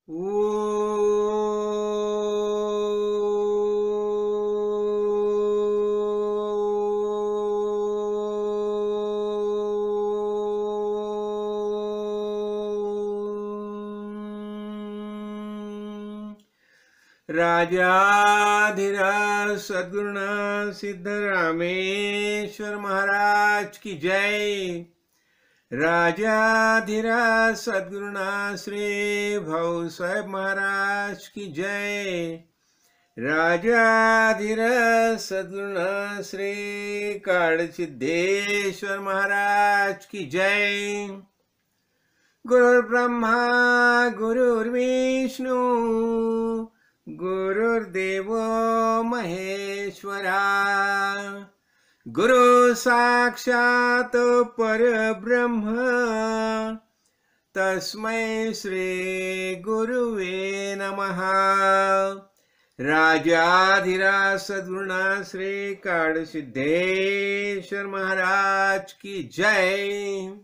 ओ राजाधिराज सद्गुरुनाथ सिद्धरामेश्वर महाराज की जय। राजाधिराज सद्गुरुनाथ श्री भाऊ साहेब महाराज की जय। राजाधिराज सद्गुरुनाथ श्री कालसिद्धेश्वर महाराज की जय। गुरुर्ब्रह्मा गुरुर्विष्णु गुरुर्देवो महेश्वरा, गुरु साक्षात् परब्रह्म तस्मै श्री गुरुवे नमः। राजाधिराज सद्गुरुनाथ श्री कालसिद्धेश्वर महाराज की जय।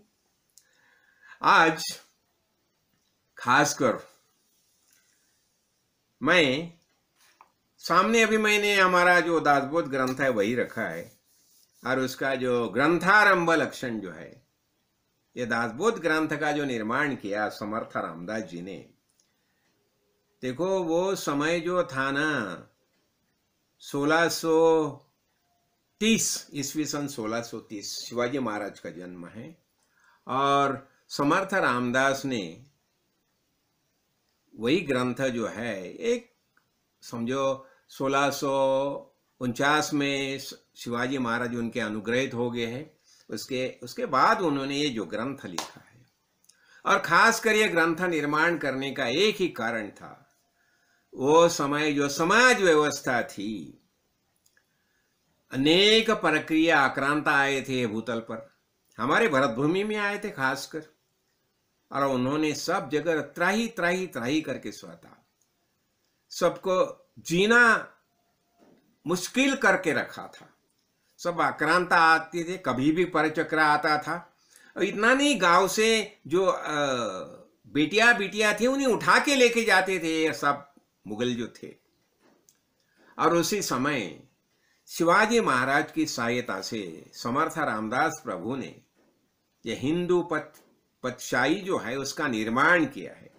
आज खासकर मैं सामने अभी मैंने हमारा जो दासबोध ग्रंथ है वही रखा है, और उसका जो ग्रंथारंभ लक्षण जो है, ये दासबोध ग्रंथ का जो निर्माण किया समर्थ रामदास जी ने, देखो वो समय जो था ना 1630 ईस्वी सन 1630 शिवाजी महाराज का जन्म है, और समर्थ रामदास ने वही ग्रंथ जो है एक समझो 1649 में शिवाजी महाराज उनके अनुग्रहित हो गए हैं। उसके बाद उन्होंने ये जो ग्रंथ लिखा है, और खासकर ये ग्रंथ निर्माण करने का एक ही कारण था, वो समय जो समाज व्यवस्था थी, अनेक प्रक्रिया आक्रांता आए थे भूतल पर, हमारे भरतभूमि में आए थे खासकर, और उन्होंने सब जगह त्राही त्राही त्राही करके स्वाता, सबको जीना मुश्किल करके रखा था। सब आक्रांता आते थे, कभी भी परचक्र आता था, और इतना नहीं, गांव से जो बेटियां थी उन्हें उठा के लेके जाते थे ये सब मुगल जो थे। और उसी समय शिवाजी महाराज की सहायता से समर्थ रामदास प्रभु ने ये हिंदू पतशाही जो है उसका निर्माण किया है,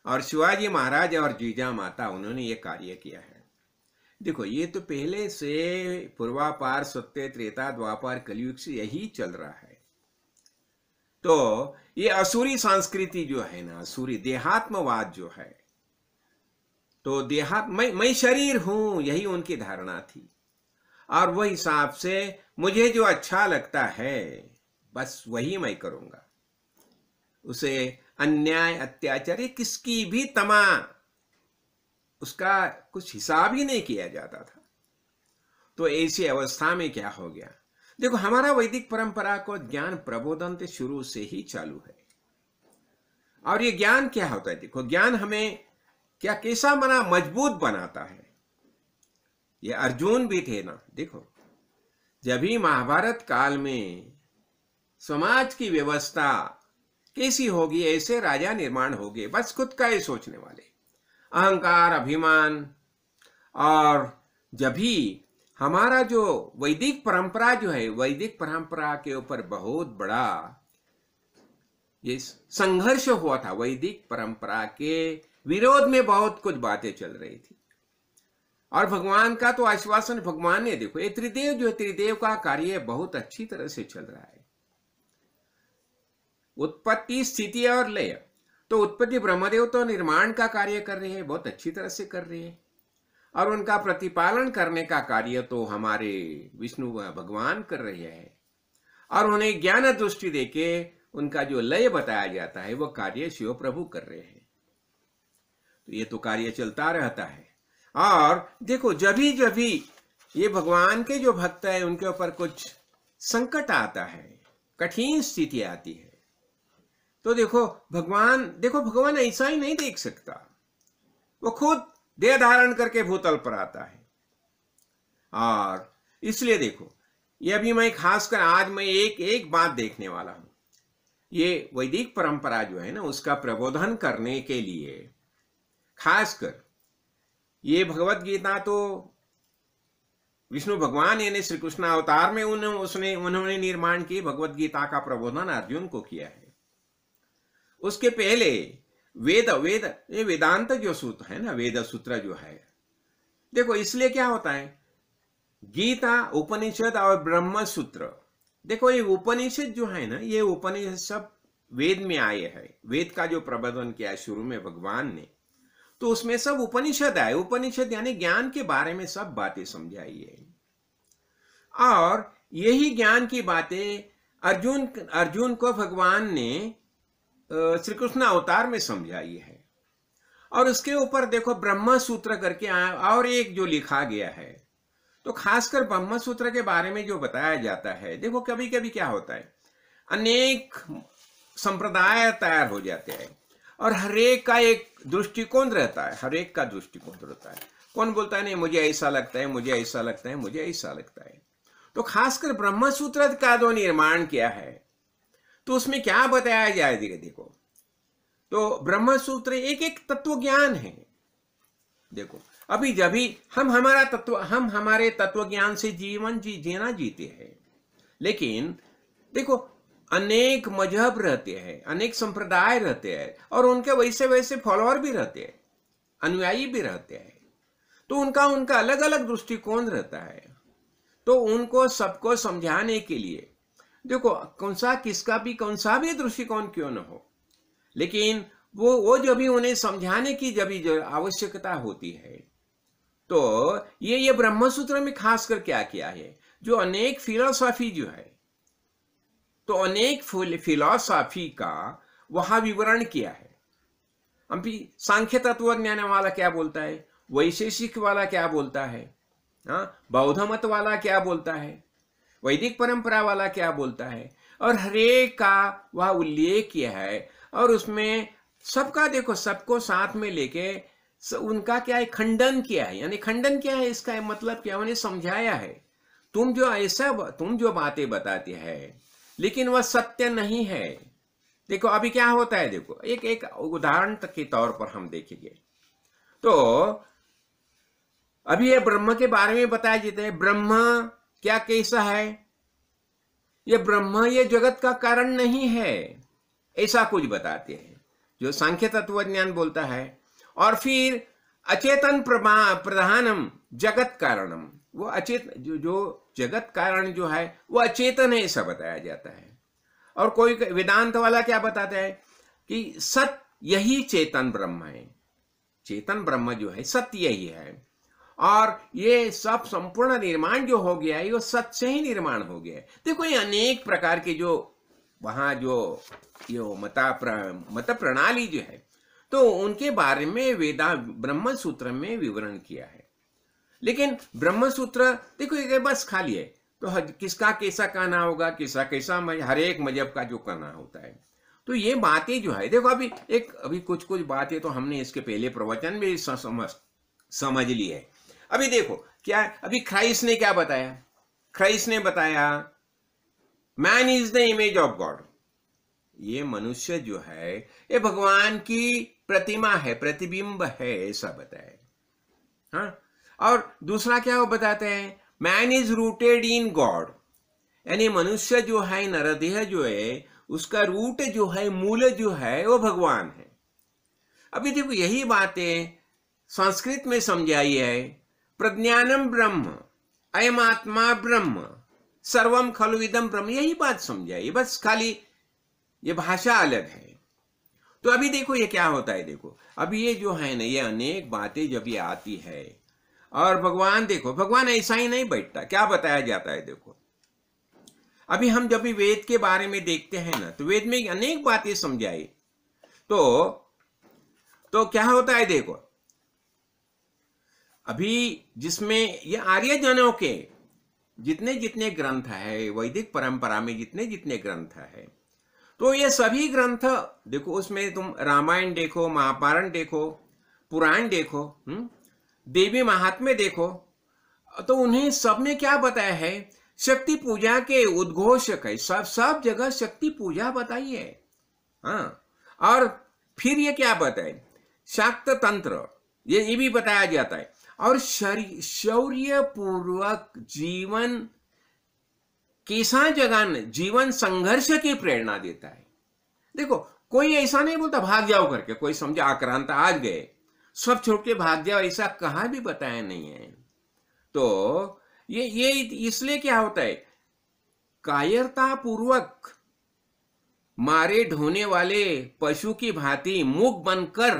और शिवाजी महाराज और जीजा माता उन्होंने ये कार्य किया है। देखो ये तो पहले से पूर्वापार सत्य त्रेता द्वापर कलयुग से यही चल रहा है। तो ये असुरी संस्कृति जो है ना, असुरी देहात्मवाद जो है, तो मैं शरीर हूं, यही उनकी धारणा थी, और वह हिसाब से मुझे जो अच्छा लगता है बस वही मैं करूंगा, उसे अन्याय अत्याचार किसकी भी तमा उसका कुछ हिसाब ही नहीं किया जाता था। तो ऐसी अवस्था में क्या हो गया, देखो हमारा वैदिक परंपरा को ज्ञान प्रबोधन से शुरू से ही चालू है, और ये ज्ञान क्या होता है, देखो ज्ञान हमें क्या कैसा बना मजबूत बनाता है। ये अर्जुन भी थे ना, देखो जब भी महाभारत काल में समाज की व्यवस्था कैसी होगी, ऐसे राजा निर्माण हो गए, बस खुद का ही सोचने वाले, अहंकार अभिमान। और जब भी हमारा जो वैदिक परंपरा जो है, वैदिक परंपरा के ऊपर बहुत बड़ा ये संघर्ष हुआ था, वैदिक परंपरा के विरोध में बहुत कुछ बातें चल रही थी, और भगवान का तो आश्वासन भगवान ने, देखो ये त्रिदेव जो त्रिदेव का कार्य बहुत अच्छी तरह से चल रहा है, उत्पत्ति स्थिति और लय। तो उत्पत्ति ब्रह्मदेव तो निर्माण का कार्य कर रहे हैं, बहुत अच्छी तरह से कर रहे हैं, और उनका प्रतिपालन करने का कार्य तो हमारे विष्णु भगवान कर रहे हैं, और उन्हें ज्ञान दृष्टि देके उनका जो लय बताया जाता है वो कार्य शिव प्रभु कर रहे हैं। तो ये तो कार्य चलता रहता है। और देखो जब भी ये भगवान के जो भक्त है उनके ऊपर कुछ संकट आता है, कठिन स्थिति आती है, तो देखो भगवान ऐसा ही नहीं देख सकता, वो खुद देह धारण करके भूतल पर आता है। और इसलिए देखो ये अभी मैं खासकर आज मैं एक बात देखने वाला हूं, ये वैदिक परंपरा जो है ना उसका प्रबोधन करने के लिए खासकर ये भगवत गीता तो विष्णु भगवान यानी श्री कृष्ण अवतार में उन्होंने निर्माण की भगवत गीता का प्रबोधन अर्जुन को किया है। उसके पहले वेद ये वेदांत जो सूत्र है ना, वेद सूत्र जो है, देखो इसलिए क्या होता है, गीता उपनिषद और ब्रह्म सूत्र, देखो ये उपनिषद जो है ना, ये उपनिषद सब वेद में आए हैं। वेद का जो प्रबोधन किया शुरू में भगवान ने, तो उसमें सब उपनिषद आए। उपनिषद यानी ज्ञान के बारे में सब बातें समझाई है, और यही ज्ञान की बातें अर्जुन को भगवान ने श्री कृष्ण अवतार में समझाई है। और उसके ऊपर देखो ब्रह्म सूत्र करके और एक जो लिखा गया है, तो खासकर ब्रह्म सूत्र के बारे में जो बताया जाता है, देखो कभी कभी क्या होता है, अनेक संप्रदाय तैयार हो जाते हैं और हरेक का एक दृष्टिकोण रहता है, हरेक का दृष्टिकोण रहता है। कौन बोलता है नहीं मुझे ऐसा लगता है, मुझे ऐसा लगता है, मुझे ऐसा लगता है। तो खासकर ब्रह्म सूत्र का जो निर्माण किया है, तो उसमें क्या बताया जाएगा, देखो तो ब्रह्म सूत्र एक एक तत्व ज्ञान है। देखो अभी जब भी हम हमारे तत्व ज्ञान से जीवन जीना जीते हैं, लेकिन देखो अनेक मजहब रहते हैं, अनेक संप्रदाय रहते हैं, और उनके वैसे वैसे फॉलोअर भी रहते हैं, अनुयायी भी रहते हैं। तो उनका अलग अलग दृष्टिकोण रहता है। तो उनको सबको समझाने के लिए देखो कौन सा भी दृष्टिकोण क्यों न हो, लेकिन वो जब भी उन्हें समझाने की जब भी जो आवश्यकता होती है, तो ये ब्रह्मसूत्र में खासकर क्या किया है, जो अनेक फिलोसॉफी जो है, तो अनेक फिलोसॉफी का वहां विवरण किया है। हम भी सांख्य तत्वज्ञान वाला क्या बोलता है, वैशेषिक वाला क्या बोलता है, बौद्ध मत वाला क्या बोलता है, वैदिक परंपरा वाला क्या बोलता है, और हरेक का वह उल्लेख किया है। और उसमें सबका देखो सबको साथ में लेके उनका क्या है, खंडन किया है। यानी खंडन क्या है, इसका मतलब क्या, उन्हें समझाया है तुम जो बातें बताते हैं लेकिन वह सत्य नहीं है। देखो अभी क्या होता है, देखो एक उदाहरण के तौर पर हम देखेंगे। तो अभी ये ब्रह्म के बारे में बताया जाता है, ब्रह्म क्या कैसा है, ये ब्रह्म ये जगत का कारण नहीं है, ऐसा कुछ बताते हैं जो सांख्य तत्वज्ञान बोलता है। और फिर अचेतन प्रधानम जगत कारणम, वो जो जगत कारण जो है वो अचेतन है, ऐसा बताया जाता है। और कोई वेदांत वाला क्या बताता है कि सत्य यही चेतन ब्रह्म है, चेतन ब्रह्म जो है सत्य यही है, और ये सब संपूर्ण निर्माण जो हो गया है वो सत्य से ही निर्माण हो गया है। देखो ये अनेक प्रकार के जो वहां जो मत प्रणाली जो है, तो उनके बारे में ब्रह्म सूत्र में विवरण किया है। लेकिन ब्रह्म सूत्र देखो ये बस खाली है, तो किसका कैसा कहना होगा, किसका कैसा हर एक मजहब का जो कहना होता है। तो ये बातें जो है देखो अभी कुछ बातें तो हमने इसके पहले प्रवचन में समझ ली है। अभी देखो क्या, अभी क्राइस्ट ने क्या बताया, क्राइस्ट ने बताया man is the image of God, ये मनुष्य जो है ये भगवान की प्रतिमा है, प्रतिबिंब है, ऐसा बताया। हाँ, और दूसरा क्या वो बताते हैं, man is rooted in God, यानी मनुष्य जो है, नरदेह जो है, उसका रूट जो है, मूल जो है वो भगवान है। अभी देखो यही बातें संस्कृत में समझाई है, प्रज्ञानम ब्रह्म, अयम आत्मा ब्रह्म, सर्वम खलु इदम ब्रह्म, यही बात समझाई, बस खाली ये भाषा अलग है। तो अभी देखो ये क्या होता है, देखो अभी ये जो है ना, ये अनेक बातें जब ये आती है, और भगवान देखो भगवान ऐसा ही नहीं बैठता, क्या बताया जाता है। देखो अभी हम जब भी वेद के बारे में देखते हैं ना, तो वेद में अनेक बातें समझाई, तो क्या होता है, देखो अभी जिसमें ये आर्य जनों के जितने ग्रंथ है, वैदिक परंपरा में जितने ग्रंथ है, तो ये सभी ग्रंथ देखो, उसमें तुम रामायण देखो, महाभारत देखो, पुराण देखो, देवी महात्म्य देखो, तो उन्हें सब में क्या बताया है, शक्ति पूजा के उद्घोषक है, सब जगह शक्ति पूजा बताई है। हाँ, और फिर ये क्या बताए, शाक्त तंत्र, ये भी बताया जाता है। और शौर्य पूर्वक जीवन कैसा जगाना, जीवन संघर्ष की प्रेरणा देता है। देखो कोई ऐसा नहीं बोलता भाग जाओ करके, कोई समझा आक्रांत आज गए सब छोड़ के भाग जाओ, ऐसा कहाँ भी बताया नहीं है। तो ये इसलिए क्या होता है, कायरता पूर्वक मारे ढोने वाले पशु की भांति मुख बनकर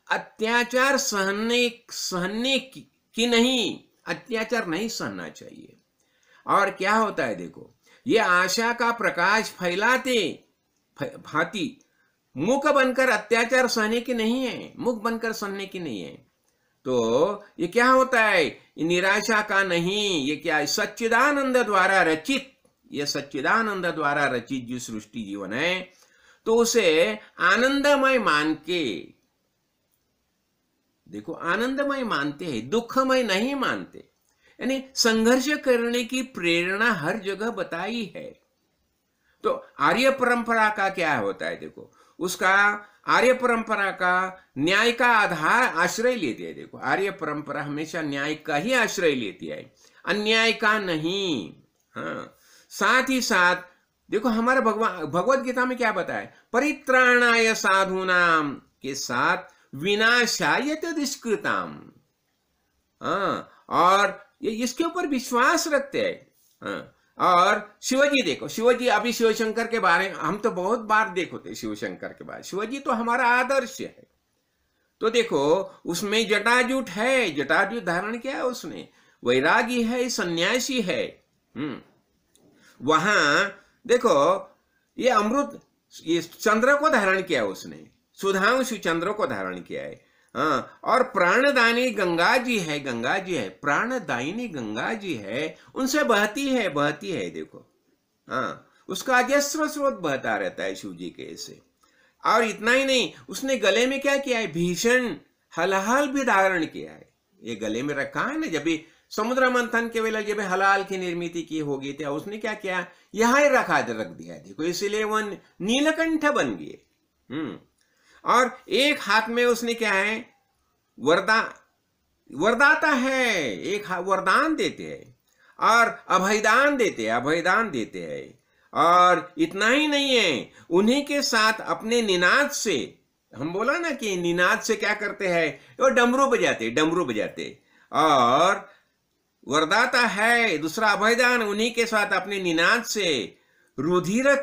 अत्याचार सहने की नहीं, अत्याचार नहीं सहना चाहिए। और क्या होता है देखो, ये आशा का प्रकाश फैलाते भांति मुख बनकर अत्याचार सहने की नहीं है, मुख बनकर सहने की नहीं है। तो ये क्या होता है, ये निराशा का नहीं, ये क्या है, सच्चिदानंद द्वारा रचित, ये सच्चिदानंद द्वारा रचित जो सृष्टि जीवन है, तो उसे आनंदमय मान के, देखो आनंदमय मानते हैं, दुखमय नहीं मानते। यानी संघर्ष करने की प्रेरणा हर जगह बताई है। तो आर्य परंपरा का क्या होता है, देखो उसका आर्य परंपरा का न्याय का आधार आश्रय लेती है। देखो आर्य परंपरा हमेशा न्याय का ही आश्रय लेती है, अन्याय का नहीं। हाँ, साथ ही साथ देखो हमारा भगवत गीता में क्या बताया, परित्राणाय साधूनाम के साथ विनाशाय दुष्कृताम। हाँ, और ये इसके ऊपर विश्वास रखते हैं। हाँ, और शिवजी देखो, शिवजी अभी शिवशंकर के बारे में हम तो बहुत बार देखते शिवशंकर के बारे, शिवजी तो हमारा आदर्श है। तो देखो उसमें जटाजूट है, जटाजूट धारण किया है उसने, वैरागी है, सन्यासी है। वहां देखो ये अमृत, ये चंद्र को धारण किया उसने, सुधांशु चंद्र को धारण किया है। हाँ, और प्राणदानी गंगा जी है, गंगा जी है, प्राणदायिनी गंगा जी है, उनसे बहती है देखो। हाँ, उसका अजस्र स्रोत बहता रहता है शिव जी के ऐसे। और इतना ही नहीं, उसने गले में क्या किया है, भीषण हलाहल भी धारण किया है। ये गले में रखा है ना, जब भी समुद्र मंथन के वेला जब हलाल की निर्मित की होगी थी, उसने क्या किया, यहां ही रख दिया है देखो, इसीलिए वह नीलकंठ बन गए। और एक हाथ में उसने क्या है, वरदाता है, एक वरदान देते हैं और अभयदान देते हैं। और इतना ही नहीं है, उन्हीं के साथ अपने निनाद से, हम बोला ना कि निनाद से क्या करते हैं, वो डमरू बजाते। और वरदाता है दूसरा अभयदान, उन्हीं के साथ अपने निनाद से रुधिर,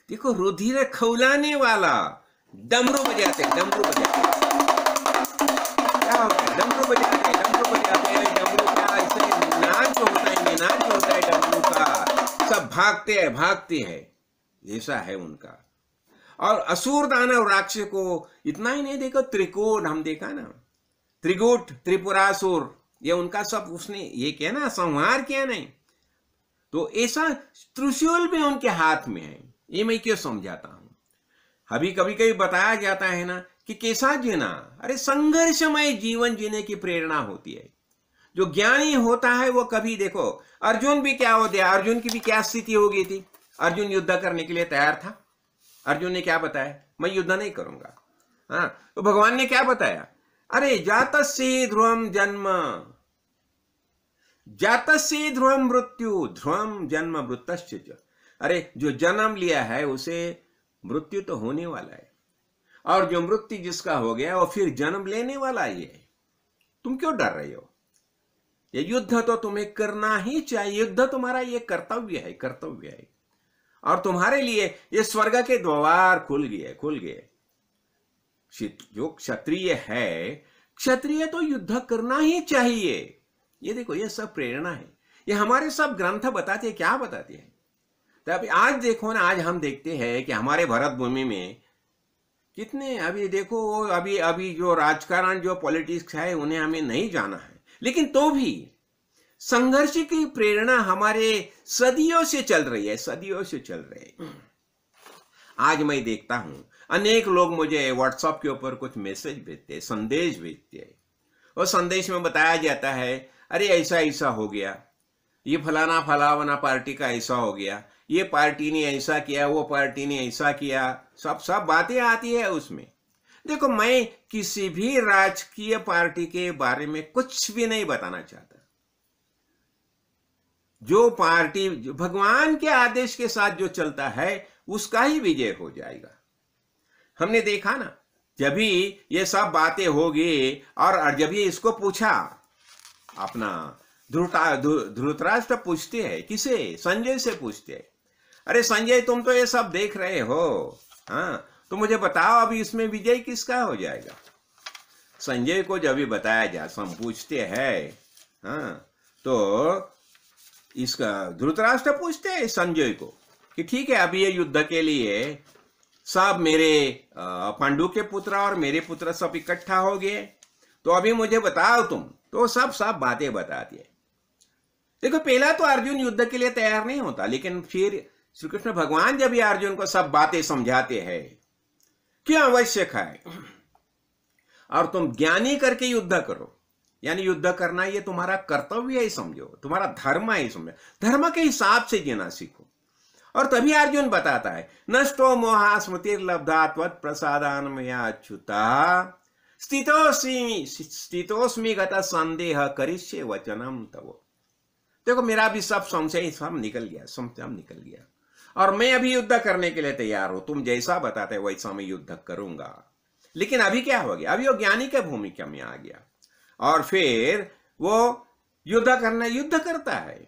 देखो रुधिर खौलाने वाला डमरू बजाते। क्या होता है, डमरू बजाते। डमरू का ऐसे नाच होता है डमरू का, सब भागते हैं, ऐसा है उनका। और असुर दानव राक्षस को इतना ही नहीं, देखो त्रिकूट हम देखा ना, त्रिकूट त्रिपुरासुर, ये उनका सब उसने ये किया ना, संहार किया नहीं। तो ऐसा त्रिशूल भी उनके हाथ में है। ये मैं क्यों समझाता हूं, अभी कभी बताया जाता है ना कि कैसा जीना, अरे संघर्षमय जीवन जीने की प्रेरणा होती है। जो ज्ञानी होता है वो कभी, देखो अर्जुन भी क्या होते, अर्जुन की भी क्या स्थिति हो गई थी, अर्जुन युद्ध करने के लिए तैयार था। अर्जुन ने क्या बताया, मैं युद्ध नहीं करूंगा। हाँ, तो भगवान ने क्या बताया, अरे जातस्य ध्रुवम जन्म, जातस्य ध्रुवम मृत्यु, ध्रुवम जन्म मृतश्च। अरे जो जन्म लिया है उसे मृत्यु तो होने वाला है, और जो मृत्यु जिसका हो गया वो फिर जन्म लेने वाला ही है। तुम क्यों डर रहे हो, ये युद्ध तो तुम्हें करना ही चाहिए, युद्ध तुम्हारा ये कर्तव्य है। और तुम्हारे लिए ये स्वर्ग के द्वार खुल गए। जो क्षत्रिय है, क्षत्रिय तो युद्ध करना ही चाहिए। ये देखो ये सब प्रेरणा है, ये हमारे सब ग्रंथ बताते, क्या बताते हैं। तो अभी आज देखो ना, आज हम देखते हैं कि हमारे भारत भूमि में कितने, अभी देखो अभी जो राजकारण, जो पॉलिटिक्स है, उन्हें हमें नहीं जाना है, लेकिन तो भी संघर्ष की प्रेरणा हमारे सदियों से चल रही है। आज मैं देखता हूं अनेक लोग मुझे व्हाट्सएप के ऊपर कुछ मैसेज भेजते, संदेश भेजते हैं, और संदेश में बताया जाता है, अरे ऐसा हो गया, ये फलाना पार्टी का ऐसा हो गया, ये पार्टी ने ऐसा किया, वो पार्टी ने ऐसा किया, सब बातें आती है उसमें। देखो, मैं किसी भी राजकीय पार्टी के बारे में कुछ भी नहीं बताना चाहता। जो पार्टी भगवान के आदेश के साथ जो चलता है उसका ही विजय हो जाएगा। हमने देखा ना, जब भी ये सब बातें होगी और जब भी इसको पूछा, अपना धृतराष्ट्र पूछते हैं, किसे? संजय से पूछते हैं, अरे संजय तुम तो ये सब देख रहे हो, हाँ, तो मुझे बताओ अभी इसमें विजय किसका हो जाएगा? संजय को जब भी बताया जा, हम पूछते हैं, हाँ, तो इसका धृतराष्ट्र पूछते हैं संजय को कि ठीक है, अभी ये युद्ध के लिए सब मेरे पांडु के पुत्र और मेरे पुत्र सब इकट्ठा हो गए, तो अभी मुझे बताओ तुम। तो सब बातें बता दिए। देखो, पहला तो अर्जुन युद्ध के लिए तैयार नहीं होता, लेकिन फिर श्री कृष्ण भगवान जब भी अर्जुन को सब बातें समझाते हैं क्या आवश्यक है, और तुम ज्ञानी करके युद्ध करो, यानी युद्ध करना ये तुम्हारा कर्तव्य ही समझो, तुम्हारा धर्म ही समझो, धर्म के हिसाब से जीना सीखो। और तभी अर्जुन बताता है, नष्टो मोहा स्मृतिर्लब्धा त्वत् प्रसादान मया अच्युता स्थितोस्मि गतः संदेह करिष्ये वचनम तव। देखो, मेरा भी सब संशय सब निकल गया, संशय निकल गया, और मैं अभी युद्ध करने के लिए तैयार हूं। तुम जैसा बताते वैसा मैं युद्ध करूंगा। लेकिन अभी क्या हो गया? अभी वो ज्ञानी के भूमिका में आ गया, और फिर वो युद्ध करता है।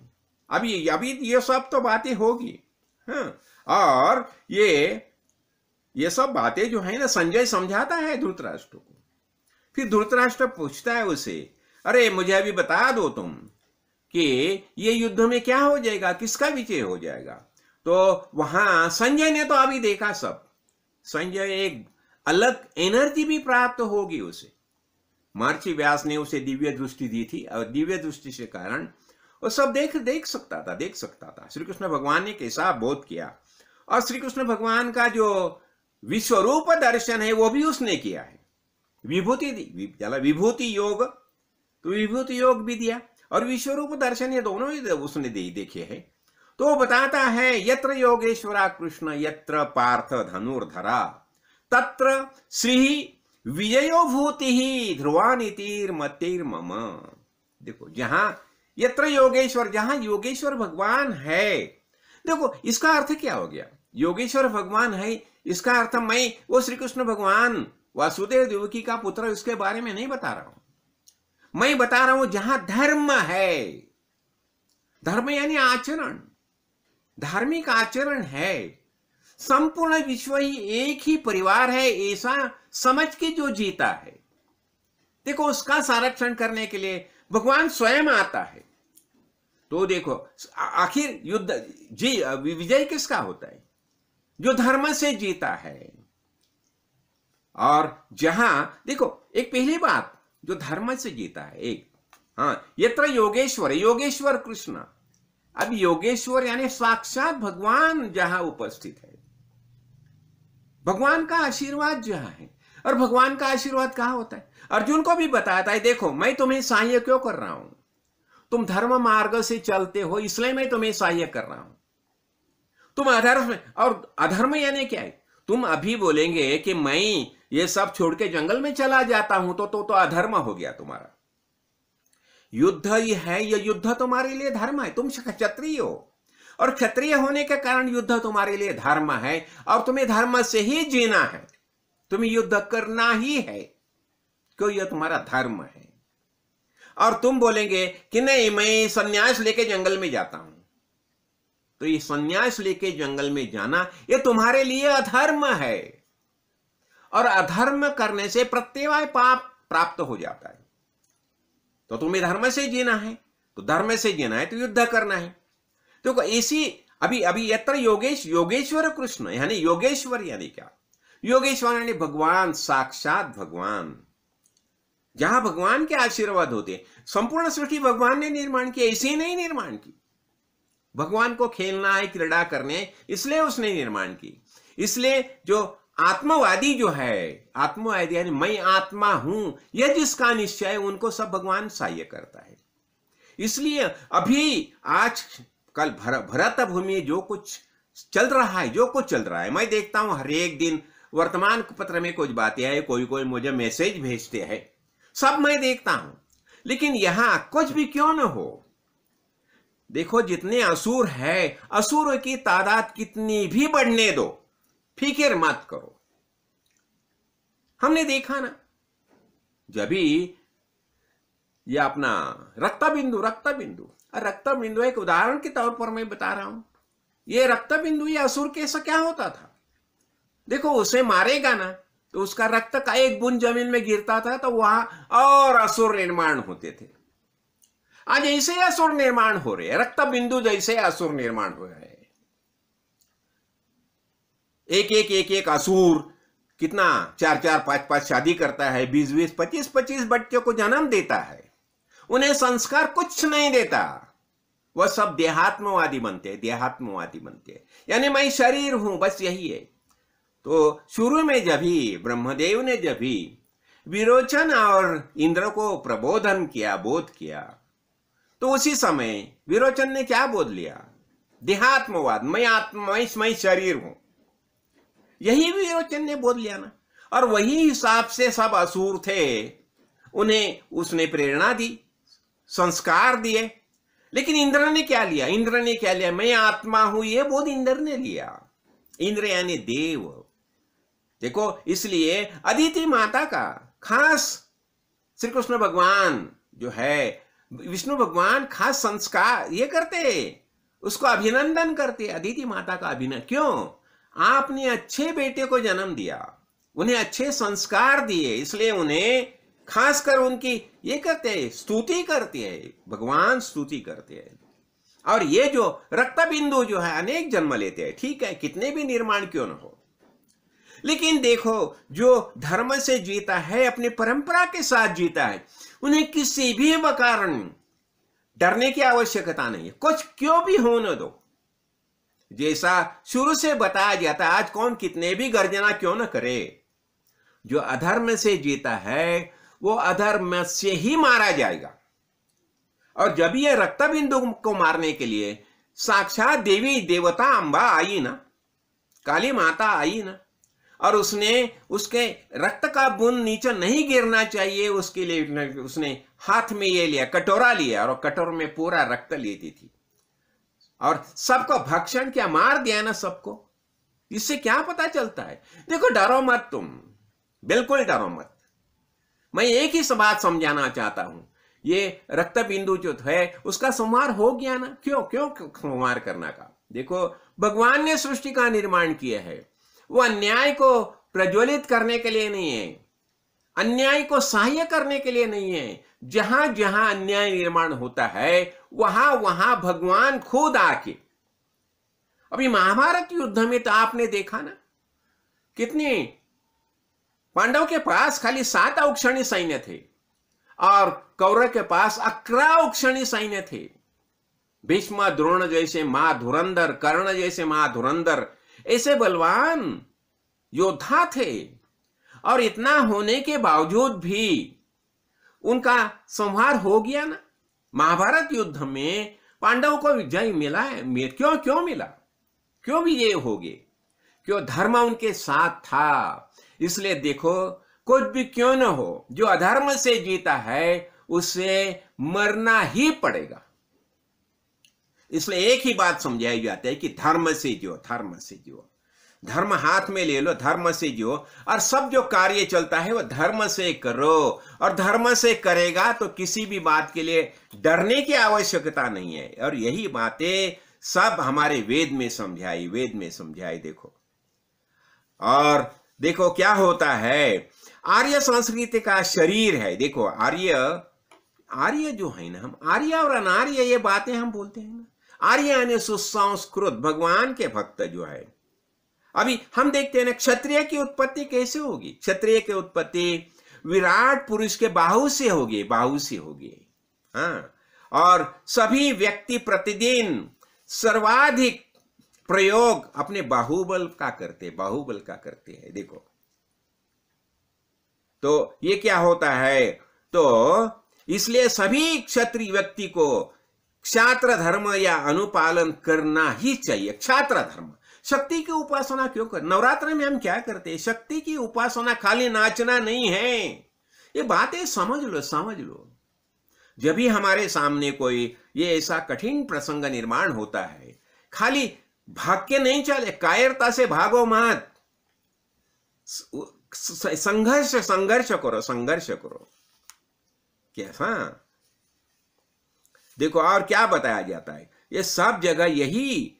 अभी ये सब तो बातें होगी, हाँ, और ये सब बातें जो है ना, संजय समझाता है धृतराष्ट्र को। फिर धृतराष्ट्र पूछता है उसे, अरे मुझे अभी बता दो तुम कि ये युद्ध में क्या हो जाएगा, किसका विजय हो जाएगा। तो वहां संजय ने तो अभी देखा सब। संजय एक अलग एनर्जी भी प्राप्त होगी उसे। महर्षि व्यास ने उसे दिव्य दृष्टि दी थी, और दिव्य दृष्टि से कारण वो सब देख सकता था श्री कृष्ण भगवान ने कैसा बोध किया। और श्री कृष्ण भगवान का जो विश्वरूप दर्शन है वो भी उसने किया है। विभूति दी, विभूति योग, तो विभूति योग भी दिया, और विश्वरूप दर्शन ये दोनों ही उसने देखे हैं। तो वो बताता है, यत्र योगेश्वरा कृष्ण यत्र पार्थ धनुर्धरा तत्र श्री विजयो भूति ही ध्रुवानीतिर्मतिर्मम। देखो, जहां यत्र योगेश्वर, जहां योगेश्वर भगवान है, देखो इसका अर्थ क्या हो गया? योगेश्वर भगवान है, इसका अर्थ मैं वो श्री कृष्ण भगवान वासुदेव देवकी का पुत्र, उसके बारे में नहीं बता रहा हूं। मैं बता रहा हूं जहां धर्म है, धर्म यानी आचरण, धार्मिक आचरण है, संपूर्ण विश्व ही एक ही परिवार है, ऐसा समझ के जो जीता है, देखो उसका संरक्षण करने के लिए भगवान स्वयं आता है। तो देखो, आखिर विजय किसका होता है? जो धर्म से जीता है। और जहां देखो, एक पहली बात, जो धर्म से जीता है, एक, हाँ, यत्र योगेश्वर कृष्ण। अब योगेश्वर यानी साक्षात भगवान जहां उपस्थित है, भगवान का आशीर्वाद जहां है। और भगवान का आशीर्वाद कहां होता है? अर्जुन को भी बताता है, देखो मैं तुम्हें सहाय क्यों कर रहा हूं, तुम धर्म मार्ग से चलते हो, इसलिए मैं तुम्हें सहाय कर रहा हूं। तुम अधर्म, और अधर्म यानी क्या है? तुम अभी बोलेंगे कि मैं ये सब छोड़ के जंगल में चला जाता हूं, तो अधर्म हो गया तुम्हारा। युद्ध ही है, ये युद्ध तुम्हारे लिए धर्म है। तुम क्षत्रिय हो, और क्षत्रिय होने के कारण युद्ध तुम्हारे लिए धर्म है, और तुम्हें धर्म से ही जीना है, तुम्हें युद्ध करना ही है, क्यों? यह तुम्हारा धर्म है। और तुम बोलेंगे कि नहीं, मैं संन्यास लेके जंगल में जाता हूं, तो ये संन्यास लेके जंगल में जाना ये तुम्हारे लिए अधर्म है, और अधर्म करने से प्रत्यवाय पाप प्राप्त हो जाता है। तो तुम्हें धर्म से जीना है, तो धर्म से जीना है तो युद्ध करना है। तो इसी अभी यत्र योगेश्वर कृष्ण, यानी योगेश्वर यानी क्या? योगेश्वर यानी भगवान, साक्षात भगवान, जहां भगवान के आशीर्वाद होते। संपूर्ण सृष्टि भगवान ने निर्माण की, ऐसे ही नहीं निर्माण की। भगवान को खेलना है, क्रीड़ा करने, इसलिए उसने निर्माण की। इसलिए जो आत्मवादी जो है, आत्मवादी यानी मैं आत्मा हूं, यह जिसका निश्चय है, उनको सब भगवान सहाय करता है। इसलिए अभी आज कल भरत भूमि जो कुछ चल रहा है, मैं देखता हूं हर एक दिन वर्तमान पत्र में कुछ बातें हैं, कोई कोई मुझे मैसेज भेजते हैं, सब मैं देखता हूं, लेकिन यहां कुछ भी क्यों न हो, देखो जितने असुर है, असुरों की तादाद कितनी भी बढ़ने दो, फिक्र मत करो। हमने देखा ना, जब भी ये अपना रक्त बिंदु एक उदाहरण के तौर पर मैं बता रहा हूं। ये रक्त बिंदु, ये असुर कैसा क्या होता था, देखो उसे मारेगा ना तो उसका रक्त का एक बूंद जमीन में गिरता था तो वहां और असुर निर्माण होते थे। आज ऐसे असुर निर्माण हो रहे हैं, रक्त बिंदु जैसे असुर निर्माण हो रहे हैं। एक असुर कितना 4-4, 5-5 शादी करता है, 20-20, 25-25 बच्चों को जन्म देता है, उन्हें संस्कार कुछ नहीं देता, वह सब देहात्मवादी बनते हैं, यानी मैं शरीर हूं, बस यही है। तो शुरू में जब ही ब्रह्मदेव ने जब ही विरोचन और इंद्र को प्रबोधन किया, बोध किया, तो उसी समय विरोचन ने क्या बोध लिया, देहात्मवाद, मैं शरीर हूं, यही विरोचन ने बोध लिया ना। और वही हिसाब से सब असुर थे, उन्हें उसने प्रेरणा दी, संस्कार दिए। लेकिन इंद्र ने क्या लिया, मैं आत्मा हूं, यह बोध इंद्र ने लिया। इंद्र यानी देव। देखो, इसलिए अदिति माता का खास श्री कृष्ण भगवान जो है, विष्णु भगवान खास संस्कार ये करते, उसको अभिनंदन करते, अदिति माता का अभिनंदन। क्यों? आपने अच्छे बेटे को जन्म दिया, उन्हें अच्छे संस्कार दिए, इसलिए उन्हें खासकर उनकी ये करते हैं, स्तुति करते हैं, भगवान स्तुति करते हैं। और ये जो रक्त बिंदु जो है अनेक जन्म लेते हैं, ठीक है, कितने भी निर्माण क्यों न हो, लेकिन देखो जो धर्म से जीता है, अपनी परंपरा के साथ जीता है, उन्हें किसी भी कारण डरने की आवश्यकता नहीं है, कुछ क्यों भी होने दो। जैसा शुरू से बताया जाता है, आज कौन कितने भी गर्जना क्यों न करे, जो अधर्म से जीता है वो अधर्म से ही मारा जाएगा। और जब ये रक्त बिंदु को मारने के लिए साक्षात देवी देवता अंबा आई ना, काली माता आई ना, और उसने उसके रक्त का बूंद नीचे नहीं गिरना चाहिए, उसके लिए उसने हाथ में ये लिया, कटोरा लिया, और कटोरे में पूरा रक्त लेती थी, और सबको भक्षण क्या, मार दिया ना सबको। इससे क्या पता चलता है? देखो, डरो मत, तुम बिल्कुल डरो मत। मैं एक ही बात समझाना चाहता हूं, ये रक्त बिंदु जो है उसका संहार हो गया ना। क्यों संहार करना का? देखो, भगवान ने सृष्टि का निर्माण किया है, वो अन्याय को प्रज्वलित करने के लिए नहीं है, अन्याय को सहाय्य करने के लिए नहीं है। जहां जहां अन्याय निर्माण होता है वहां वहां भगवान खुद आके, अभी महाभारत युद्ध में तो आपने देखा ना, कितनी पांडव के पास खाली 7 औक्षणी सैन्य थे और कौरव के पास 11 औक्षणी सैन्य थे। भीष्म द्रोण जैसे महाधुरंधर, कर्ण जैसे महाधुरंधर, ऐसे बलवान योद्धा थे, और इतना होने के बावजूद भी उनका संहार हो गया ना। महाभारत युद्ध में पांडवों को विजय मिला है। क्यों मिला? क्यों विजय हो गए? क्यों? धर्म उनके साथ था। इसलिए देखो, कुछ भी क्यों न हो, जो अधर्म से जीता है उसे मरना ही पड़ेगा। इसलिए एक ही बात समझाई जाती है कि धर्म से जियो, धर्म हाथ में ले लो, धर्म से जियो, और सब जो कार्य चलता है वो धर्म से करो, और धर्म से करेगा तो किसी भी बात के लिए डरने की आवश्यकता नहीं है। और यही बातें सब हमारे वेद में समझाई। देखो, और देखो क्या होता है, आर्य संस्कृति का शरीर है। देखो, आर्य जो है ना, हम आर्य और अनार्य ये बातें हम बोलते हैं ना। आर्य यानी सुसंस्कृत, भगवान के भक्त जो है। अभी हम देखते हैं ना, क्षत्रिय की उत्पत्ति कैसे होगी? क्षत्रिय की उत्पत्ति विराट पुरुष के बाहु से होगी। हाँ, और सभी व्यक्ति प्रतिदिन सर्वाधिक प्रयोग अपने बाहुबल का करते हैं। देखो, तो ये क्या होता है, तो इसलिए सभी क्षत्रिय व्यक्ति को क्षात्र धर्म या अनुपालन करना ही चाहिए। क्षात्र धर्म, शक्ति की उपासना क्यों कर? नवरात्र में हम क्या करते हैं? शक्ति की उपासना खाली नाचना नहीं है। ये बातें समझ लो, समझ लो। जब भी हमारे सामने कोई ये ऐसा कठिन प्रसंग निर्माण होता है, खाली भाग के नहीं चले, कायरता से भागो मत। संघर्ष संघर्ष करो, संघर्ष करो। कैसा देखो, और क्या बताया जाता है, ये सब जगह यही।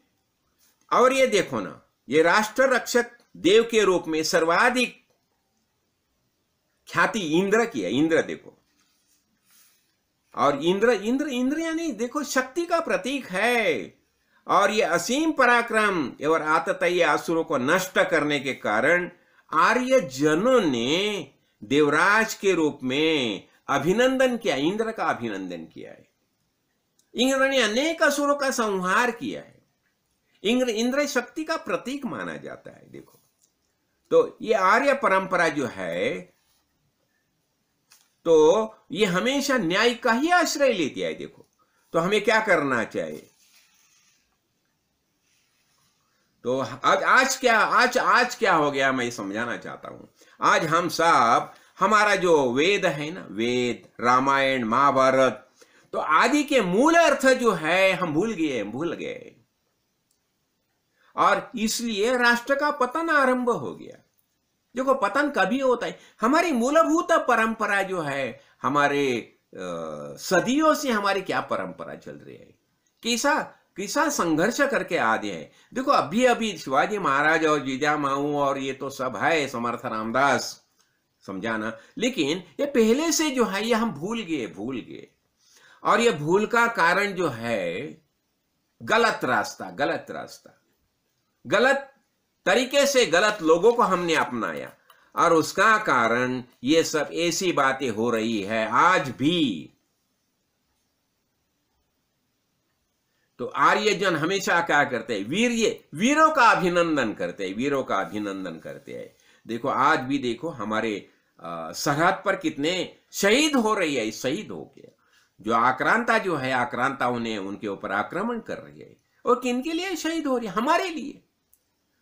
और ये देखो ना, ये राष्ट्र रक्षक देव के रूप में सर्वाधिक ख्याति इंद्र की है। इंद्र देखो, और इंद्र इंद्र इंद्र यानी देखो शक्ति का प्रतीक है। और ये असीम पराक्रम और आततायी असुरों को नष्ट करने के कारण आर्य जनों ने देवराज के रूप में अभिनंदन किया, इंद्र का अभिनंदन किया है। इंद्र ने अनेक असुरों का संहार किया है। इंद्र शक्ति का प्रतीक माना जाता है। देखो, तो ये आर्य परंपरा जो है, तो ये हमेशा न्याय का ही आश्रय लेती है। देखो, तो हमें क्या करना चाहिए? तो आज क्या हो गया, मैं समझाना चाहता हूं। आज हम सब, हमारा जो वेद है ना, वेद, रामायण, महाभारत, तो आदि के मूल अर्थ जो है हम भूल गए। और इसलिए राष्ट्र का पतन आरंभ हो गया। देखो, पतन कभी होता है, हमारी मूलभूत परंपरा जो है, हमारे सदियों से हमारी क्या परंपरा चल रही है, किसा संघर्ष करके आदि है। देखो, अभी शिवाजी महाराज और जीजामाऊ और ये तो सब है, समर्थ रामदास, समझाना। लेकिन ये पहले से जो है, ये हम भूल गए। और ये भूल का कारण जो है, गलत रास्ता, गलत तरीके से गलत लोगों को हमने अपनाया, और उसका कारण ये सब ऐसी बातें हो रही है आज भी। तो आर्यजन हमेशा क्या करते हैं? वीरों का अभिनंदन करते हैं। देखो, आज भी देखो, हमारे सरहद पर कितने शहीद हो रही है, शहीद हो गया। जो आक्रांता जो है, आक्रांताओं ने उनके ऊपर आक्रमण कर रही है, और किनके लिए शहीद हो रही है? हमारे लिए।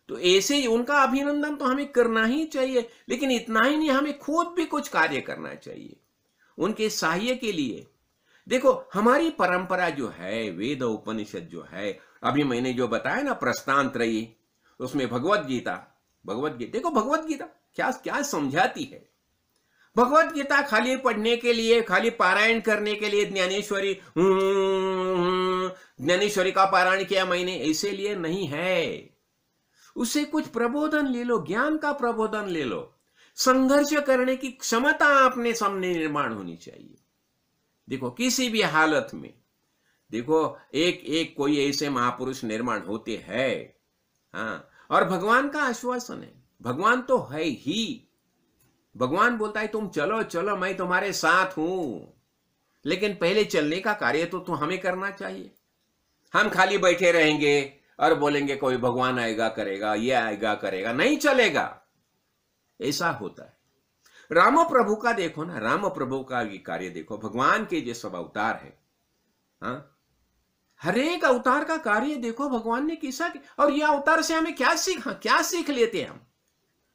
तो ऐसे ही उनका अभिनंदन तो हमें करना ही चाहिए। लेकिन इतना ही नहीं, हमें खुद भी कुछ कार्य करना चाहिए उनके सहाय के लिए। देखो, हमारी परंपरा जो है, वेद उपनिषद जो है, अभी मैंने जो बताया ना, प्रस्थानत्रयी, उसमें भगवत गीता देखो, भगवत गीता क्या समझाती है। भगवत गीता खाली पढ़ने के लिए, खाली पारायण करने के लिए ज्ञानेश्वरी का पारायण किया मैंने, ऐसे लिए नहीं है। उससे कुछ प्रबोधन ले लो, ज्ञान का प्रबोधन ले लो। संघर्ष करने की क्षमता अपने सामने निर्माण होनी चाहिए। देखो, किसी भी हालत में देखो, एक कोई ऐसे महापुरुष निर्माण होते हैं। हाँ, और भगवान का आश्वासन है, भगवान तो है ही। भगवान बोलता है, तुम चलो, मैं तुम्हारे साथ हूं। लेकिन पहले चलने का कार्य तो हमें करना चाहिए। हम खाली बैठे रहेंगे और बोलेंगे कोई भगवान आएगा करेगा, ये आएगा करेगा, नहीं चलेगा। ऐसा होता है। राम प्रभु का देखो ना, राम प्रभु का ये कार्य देखो, भगवान के जो सब अवतार है, हाँ, हर एक अवतार का कार्य देखो भगवान ने किसा। और ये अवतार से हमें क्या सीख लेते हैं? हम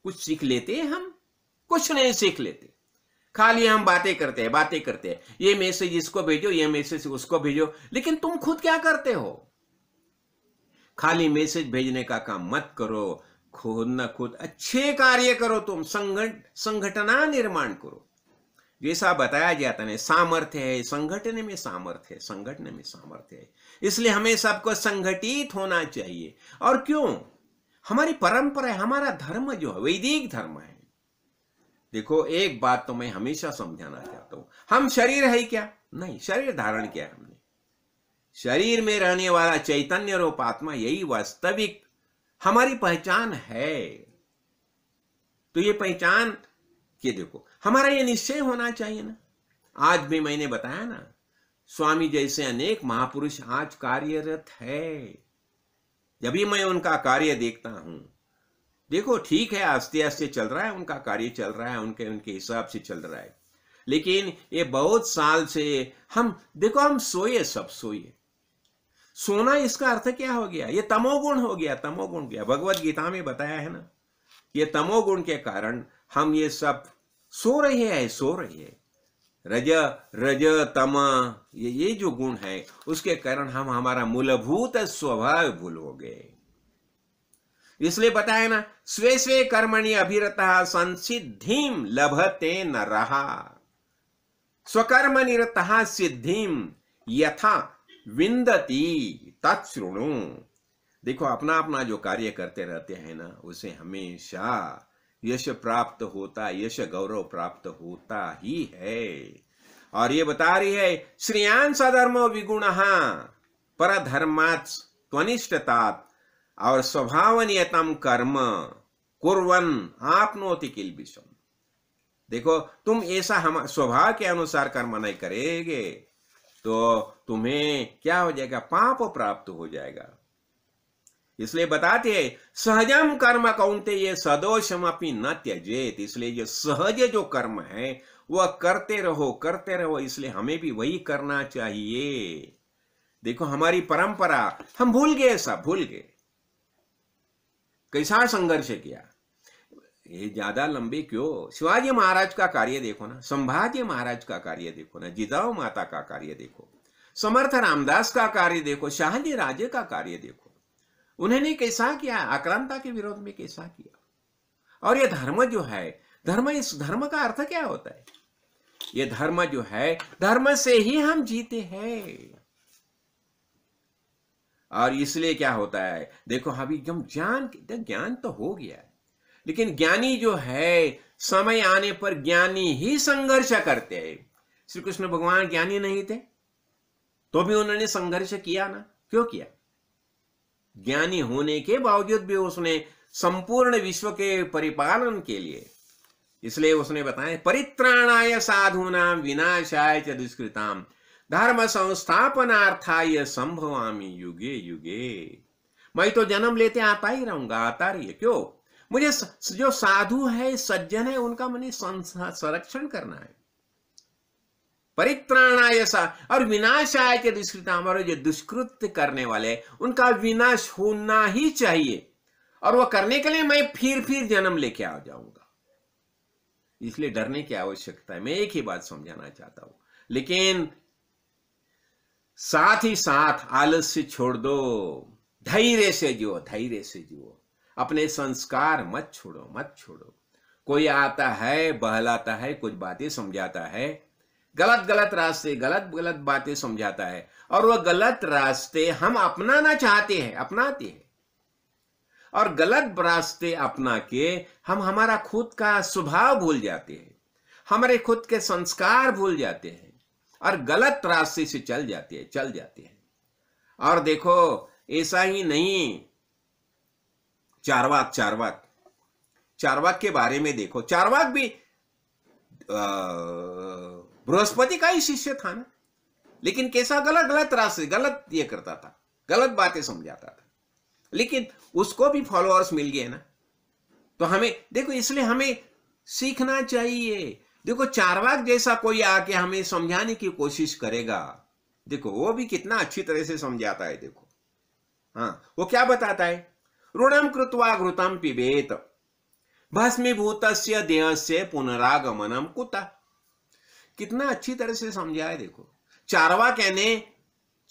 कुछ सीख लेते हैं? हम कुछ नहीं सीख लेते। खाली हम बातें करते हैं, ये मैसेज इसको भेजो, ये मैसेज उसको भेजो। लेकिन तुम खुद क्या करते हो? खाली मैसेज भेजने का काम मत करो, खुद न खुद अच्छे कार्य करो। तुम संगठना निर्माण करो। जैसा बताया जाता है, सामर्थ्य है, संगठन में सामर्थ्य है। इसलिए हमें सबको संगठित होना चाहिए। और क्यों? हमारी परंपरा है, हमारा धर्म जो है वैदिक धर्म है। देखो, एक बात तो मैं हमेशा समझाना चाहता हूं, हम शरीर है क्या? नहीं, शरीर धारण किया हमने। शरीर में रहने वाला चैतन्य रूप आत्मा, यही वास्तविक हमारी पहचान है। तो ये पहचान के देखो, हमारा ये निश्चय होना चाहिए ना। आज भी मैंने बताया ना, स्वामी जैसे अनेक महापुरुष आज कार्यरत है। जब भी मैं उनका कार्य देखता हूं, देखो ठीक है, आस्ते आस्ते चल रहा है, उनका कार्य चल रहा है, उनके हिसाब से चल रहा है। लेकिन ये बहुत साल से हम देखो, हम सोए सोना इसका अर्थ क्या हो गया? ये तमोगुण हो गया, तमोगुण गया। भगवत गीता में बताया है ना, ये तमोगुण के कारण हम ये सब सो रहे हैं, सो रहे हैं। रज रज तम, ये जो गुण है उसके कारण हम हमारा मूलभूत स्वभाव भूल हो गए। इसलिए बताया ना, स्वे स्वे कर्मणि अभिरतः संसिद्धिम लभते नरः, स्वकर्म निरतः सिद्धिम यथा विंदति तत्शृणु। देखो, अपना अपना जो कार्य करते रहते हैं ना, उसे हमेशा यश प्राप्त होता, यश गौरव प्राप्त होता ही है। और ये बता रही है, श्रेयान सधर्मो विगुणः परधर्मात् त्वनिष्ठतात् और स्वभावनियतम कर्म कुर्वन् आपनोति किल्बिषम्। देखो, तुम ऐसा हम स्वभाव के अनुसार कर्म नहीं करेंगे तो तुम्हें क्या हो जाएगा? पाप प्राप्त हो जाएगा। इसलिए बताते हैं, सहजम कर्म कौन्तेय सदोषम अपि न त्यजेत। इसलिए ये सहज जो कर्म है वह करते रहो, करते रहो। इसलिए हमें भी वही करना चाहिए। देखो, हमारी परंपरा हम भूल गए, सब भूल गए। कैसा संघर्ष किया, ये ज्यादा लंबे क्यों? शिवाजी महाराज का कार्य देखो ना, संभाजी महाराज का कार्य देखो ना, जिजाऊ माता का कार्य देखो, समर्थ रामदास का कार्य देखो, शाहजी राजे का कार्य देखो। उन्होंने कैसा किया, आक्रांता के विरोध में कैसा किया। और ये धर्म जो है, धर्म, इस धर्म का अर्थ क्या होता है? ये धर्म जो है, धर्म से ही हम जीते हैं। और इसलिए क्या होता है, देखो अभी जब ज्ञान तो हो गया है, लेकिन ज्ञानी जो है समय आने पर ज्ञानी ही संघर्ष करते हैं। श्री कृष्ण भगवान ज्ञानी नहीं थे तो भी उन्होंने संघर्ष किया ना, क्यों किया? ज्ञानी होने के बावजूद भी उसने संपूर्ण विश्व के परिपालन के लिए, इसलिए उसने बताया, परित्राणाय साधूनां विनाशाय च दुष्कृतां धर्म संस्थापनार्थाय संभवामि युगे युगे। मैं तो जन्म लेते आता ही रहूंगा, आता रही है। क्यों? मुझे जो साधु है, सज्जन है, उनका मुझे संरक्षण करना है। परित्राणाय और विनाशाय के दुष्कृताम, और जो दुष्कृत्य करने वाले उनका विनाश होना ही चाहिए। और वह करने के लिए मैं फिर जन्म लेके आ जाऊंगा। इसलिए डरने की आवश्यकता है। मैं एक ही बात समझाना चाहता हूं, लेकिन साथ ही साथ आलस्य छोड़ दो, धैर्य से जियो, धैर्य से जियो। अपने संस्कार मत छोड़ो, मत छोड़ो। कोई आता है, बहलाता है, कुछ बातें समझाता है, गलत गलत रास्ते, गलत गलत बातें समझाता है, और वह गलत रास्ते हम अपनाना चाहते हैं, अपनाते हैं। और गलत रास्ते अपना के हम हमारा खुद का स्वभाव भूल जाते हैं, हमारे खुद के संस्कार भूल जाते हैं, और गलत रास्ते से चल जाते हैं। और देखो, ऐसा ही नहीं, चारवाक के बारे में देखो। चारवाक भी बृहस्पति का ही शिष्य था ना, लेकिन कैसा गलत गलत रास्ते, गलत ये करता था, गलत बातें समझाता था, लेकिन उसको भी फॉलोअर्स मिल गए ना। तो हमें देखो, इसलिए हमें सीखना चाहिए। देखो, चारवाक जैसा कोई आके हमें समझाने की कोशिश करेगा, देखो वो भी कितना अच्छी तरह से समझाता है। देखो, हाँ, वो क्या बताता है, ऋणम कृत्वा घृतम पिबेत भस्मीभूतस्य देहस्य पुनरागमनम कुतः। कितना अच्छी तरह से समझाया है। देखो, चारवाक यानी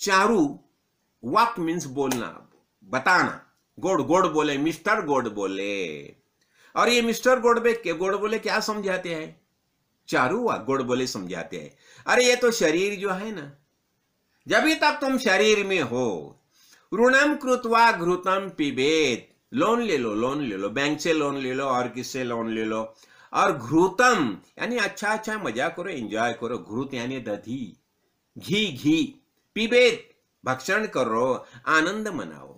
चारू, वाक मीन्स बोलना, बताना। गोड गोड बोले, मिस्टर गोड बोले। और ये मिस्टर गोड बोले क्या समझाते हैं? चारू वाक गोड बोले समझाते हैं। अरे ये तो शरीर जो है ना, जब तक तुम शरीर में हो, ऋणम कृत्वा घृतम पिबेत, लोन ले लो, बैंक से लोन ले लो और किससे लोन ले लो। और घृतम यानी अच्छा मजा करो, एंजॉय करो। घृत यानी दही, घी। पिबेत भक्षण करो, आनंद मनाओ।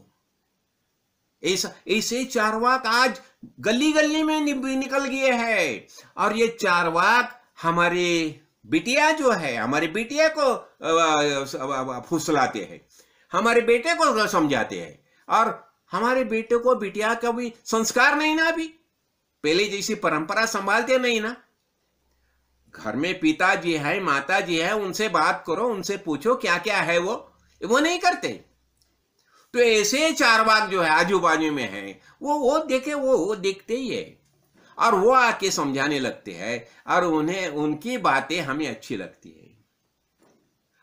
ऐसे चारवाक आज गली गली में निकल गए हैं। और ये चारवाक हमारे बिटिया जो है, हमारे बिटिया को फुसलाते हैं, हमारे बेटे को समझाते हैं, और हमारे बेटे को, बिटिया का भी संस्कार नहीं ना, अभी पहले जैसी परंपरा संभालते नहीं ना। घर में पिताजी है, माताजी है, उनसे बात करो, उनसे पूछो क्या क्या है, वो नहीं करते। तो ऐसे चारवाक जो है आजू बाजू में है, वो देखे वो देखते ही है, और वो आके समझाने लगते हैं, और उन्हें उनकी बातें हमें अच्छी लगती है।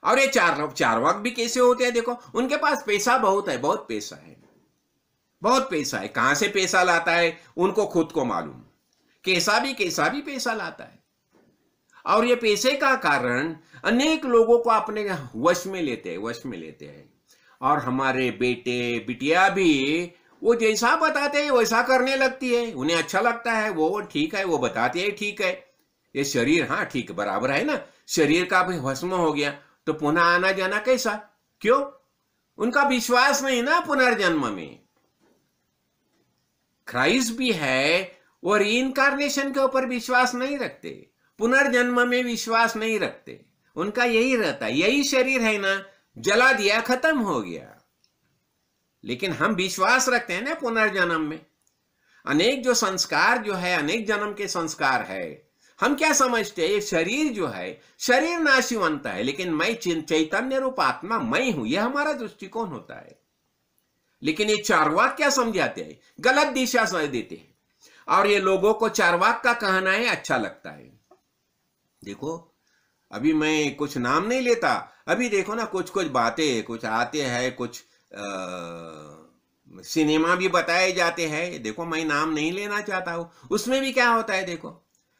और ये चारवाक भी कैसे होते हैं, देखो उनके पास पैसा बहुत है, बहुत पैसा है, बहुत पैसा है। कहां से पैसा लाता है उनको खुद को मालूम, कैसा भी पैसा लाता है। और ये पैसे का कारण अनेक लोगों को अपने वश में लेते हैं। और हमारे बेटे बिटिया भी वो जैसा बताते हैं वैसा करने लगती है, उन्हें अच्छा लगता है, वो ठीक है, वो बताते हैं ठीक है। ये शरीर, हाँ ठीक बराबर है ना, शरीर का भी भस्म हो गया तो पुनः आना जाना कैसा, क्यों? उनका विश्वास नहीं ना पुनर्जन्म में। क्राइस्ट भी है, और इनकारनेशन के ऊपर विश्वास नहीं रखते, पुनर्जन्म में विश्वास नहीं रखते। उनका यही रहता है, यही शरीर है ना, जला दिया खत्म हो गया। लेकिन हम विश्वास रखते हैं ना पुनर्जन्म में। अनेक जो संस्कार जो है, अनेक जन्म के संस्कार है, हम क्या समझते हैं, ये शरीर जो है, शरीर नाशवंत है, लेकिन मैं चैतन्य रूप आत्मा मैं हूं, यह हमारा दृष्टिकोण होता है। लेकिन ये चारवाक क्या समझाते हैं, गलत दिशा से देते हैं, और ये लोगों को चारवाक का कहना है अच्छा लगता है। देखो अभी मैं कुछ नाम नहीं लेता, अभी देखो ना कुछ बातें कुछ आते हैं, कुछ सिनेमा भी बताए जाते हैं, देखो मैं नाम नहीं लेना चाहता हूं, उसमें भी क्या होता है, देखो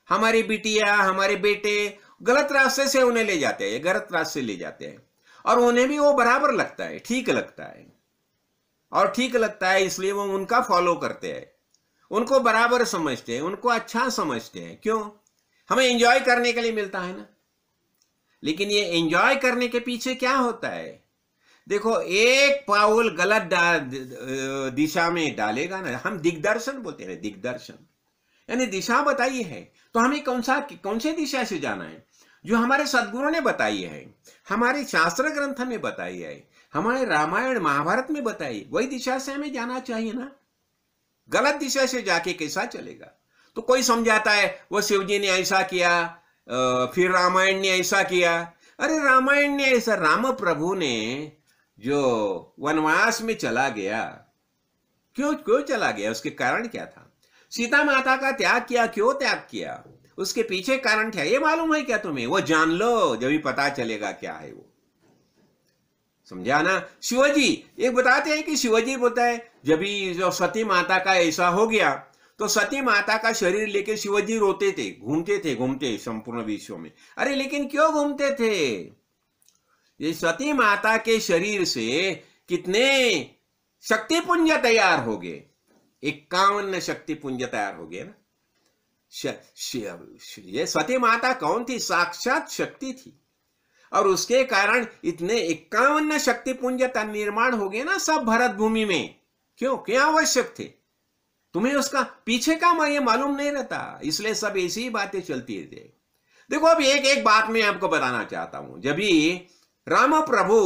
हमारी बिटिया हमारे बेटे गलत रास्ते से उन्हें ले जाते हैं, गलत रास्ते ले जाते हैं, और उन्हें भी वो बराबर लगता है, ठीक लगता है, और ठीक लगता है इसलिए वो उनका फॉलो करते हैं, उनको बराबर समझते हैं, उनको अच्छा समझते हैं। क्यों? हमें एंजॉय करने के लिए मिलता है ना। लेकिन ये एंजॉय करने के पीछे क्या होता है, देखो एक पाउल गलत दिशा में डालेगा ना, हम दिग्दर्शन बोलते हैं, दिग्दर्शन यानी दिशा बताई है, तो हमें कौन से दिशा से जाना है, जो हमारे सदगुरु ने बताई है, हमारे शास्त्र ग्रंथ में बताई है, हमारे रामायण महाभारत में बताई, वही दिशा से हमें जाना चाहिए ना। गलत दिशा से जाके कैसा चलेगा? तो कोई समझाता है वो शिवजी ने ऐसा किया, फिर रामायण ने ऐसा किया। अरे रामायण ने ऐसा, राम प्रभु ने जो वनवास में चला गया, क्यों चला गया, उसके कारण क्या था? सीता माता का त्याग किया, क्यों त्याग किया? उसके पीछे कारण क्या, ये मालूम है क्या तुम्हें? वो जान लो, जब भी पता चलेगा क्या है वो, समझा ना। शिवजी एक बताते हैं कि शिवजी बोलता है जब भी जो सती माता का ऐसा हो गया, तो सती माता का शरीर लेके शिवजी रोते थे, घूमते संपूर्ण विश्व में। अरे लेकिन क्यों घूमते थे? ये सती माता के शरीर से कितने शक्तिपुंज तैयार हो गए, 51 शक्तिपुंज तैयार हो गए ना। ये सती माता कौन थी? साक्षात शक्ति थी, और उसके कारण इतने 51 शक्तिपुंज निर्माण हो गए ना सब भरत भूमि में। क्यों आवश्यक थे? तुम्हें उसका पीछे का ये मालूम नहीं रहता, इसलिए सब ऐसी ही बातें चलती रहती। देखो अब एक बात मैं आपको बताना चाहता हूं। जब भी राम प्रभु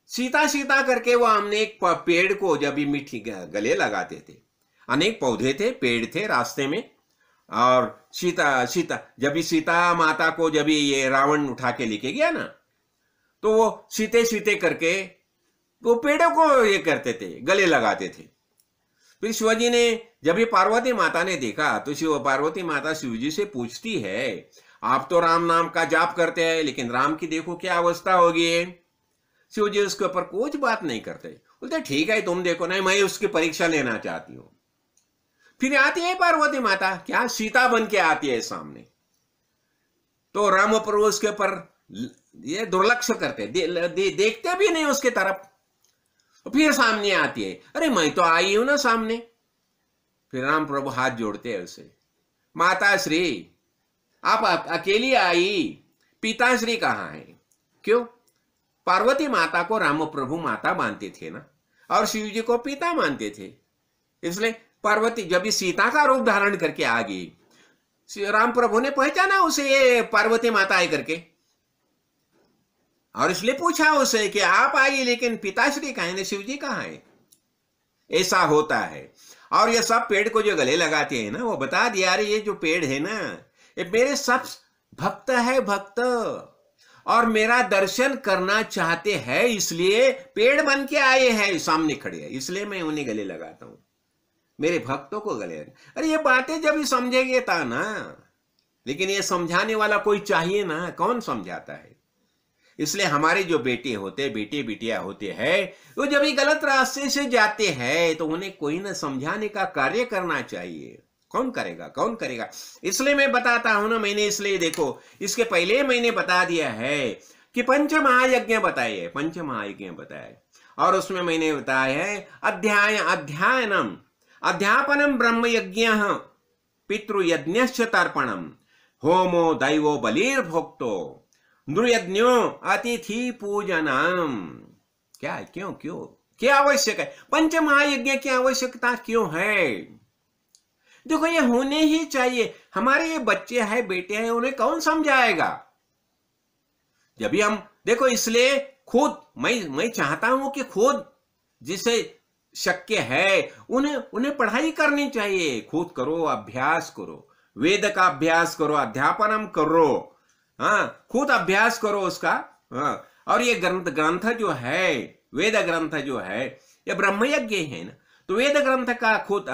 सीता करके वो हमने एक पेड़ को जब भी मिट्टी गले लगाते थे, अनेक पौधे थे, पेड़ थे रास्ते में, और सीता जब भी सीता माता को जब भी ये रावण उठा के लेके गया ना, तो वो सीते करके वो पेड़ों को ये करते थे, गले लगाते थे। फिर शिवजी ने जब ये पार्वती माता ने देखा, तो पार्वती माता शिवजी से पूछती है, आप तो राम नाम का जाप करते हैं, लेकिन राम की देखो क्या अवस्था होगी है। शिवजी उसके ऊपर कुछ बात नहीं करते, बोलते ठीक है तुम देखो ना, मैं उसकी परीक्षा लेना चाहती हूं। फिर आती है पार्वती माता, क्या सीता बन के आती है सामने, तो राम प्रभु उसके ऊपर ये दुर्लक्ष्य करते, देखते भी नहीं उसके तरफ। फिर सामने आती है, अरे मैं तो आई हूं ना सामने। फिर राम प्रभु हाथ जोड़ते हैं उसे, माता श्री आप अकेली आई, पिताश्री कहाँ है? क्यों? पार्वती माता को राम प्रभु माता मानते थे ना, और शिव जी को पिता मानते थे। इसलिए पार्वती जब सीता का रूप धारण करके आ गई, राम प्रभु ने पहचाना उसे ये पार्वती माता है करके, और इसलिए पूछा उसे कि आप आई लेकिन पिताश्री कहाँ है, शिव जी कहाँ है? ऐसा होता है। और ये सब पेड़ को जो गले लगाते हैं ना, वो बता दिया, अरे ये जो पेड़ है ना, ये मेरे सब भक्त है, भक्त। और मेरा दर्शन करना चाहते हैं, इसलिए पेड़ बन के आए हैं, सामने खड़े हैं, इसलिए मैं उन्हें गले लगाता हूं, मेरे भक्तों को गले। अरे ये बातें जब ही समझेंगे ता ना, लेकिन ये समझाने वाला कोई चाहिए ना, कौन समझाता है? इसलिए हमारे जो बेटे होते, बेटे बिटिया होते हैं, वो जब भी गलत रास्ते से जाते हैं तो उन्हें कोई ना समझाने का कार्य करना चाहिए। कौन करेगा, कौन करेगा? इसलिए मैं बताता हूं ना, मैंने इसलिए देखो, इसके पहले मैंने बता दिया है कि पंच महायज्ञ बताए, पंच महायज्ञ बताए, और उसमें मैंने बताया है अध्यायनम अध्यापनम ब्रह्म यज्ञ पितृयज्ञश्च तर्पणम होमो दैवो बलिर्भोक्तो नृयज्ञो अतिथि पूजनम। क्या है, क्यों क्यों क्या आवश्यक है? पंच महायज्ञ की आवश्यकता क्यों है? देखो ये होने ही चाहिए। हमारे ये बच्चे हैं, बेटे हैं, उन्हें कौन समझाएगा? जब भी हम देखो, इसलिए खुद मैं चाहता हूं कि खुद जिसे शक्य है उन्हें पढ़ाई करनी चाहिए। खुद करो, अभ्यास करो, वेद का अभ्यास करो, अध्यापनम करो, हाँ, खुद अभ्यास करो उसका। हाँ, और ये ग्रंथ जो है, वेद ग्रंथ जो है, ये ब्रह्मयज्ञ है ना, तो वेद ग्रंथ का खुद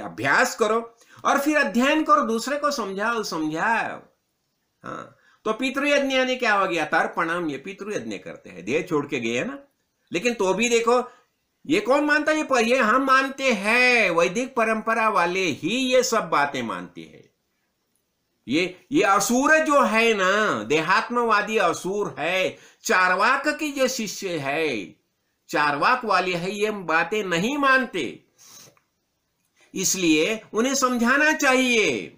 अभ्यास करो और फिर अध्ययन करो, दूसरे को समझाओ। हाँ, तो पितृयज्ञ यानी क्या हो गया? तर्पणम, ये पितृयज्ञ करते हैं, देह छोड़ के गए ना। लेकिन तो भी देखो, ये कौन मानता है? ये हम मानते हैं, वैदिक परंपरा वाले ही ये सब बातें मानते हैं। ये असुर जो है ना, देहात्मवादी असुर है, चारवाक की जो शिष्य है, चारवाक वाले है, ये बातें नहीं मानते, इसलिए उन्हें समझाना चाहिए।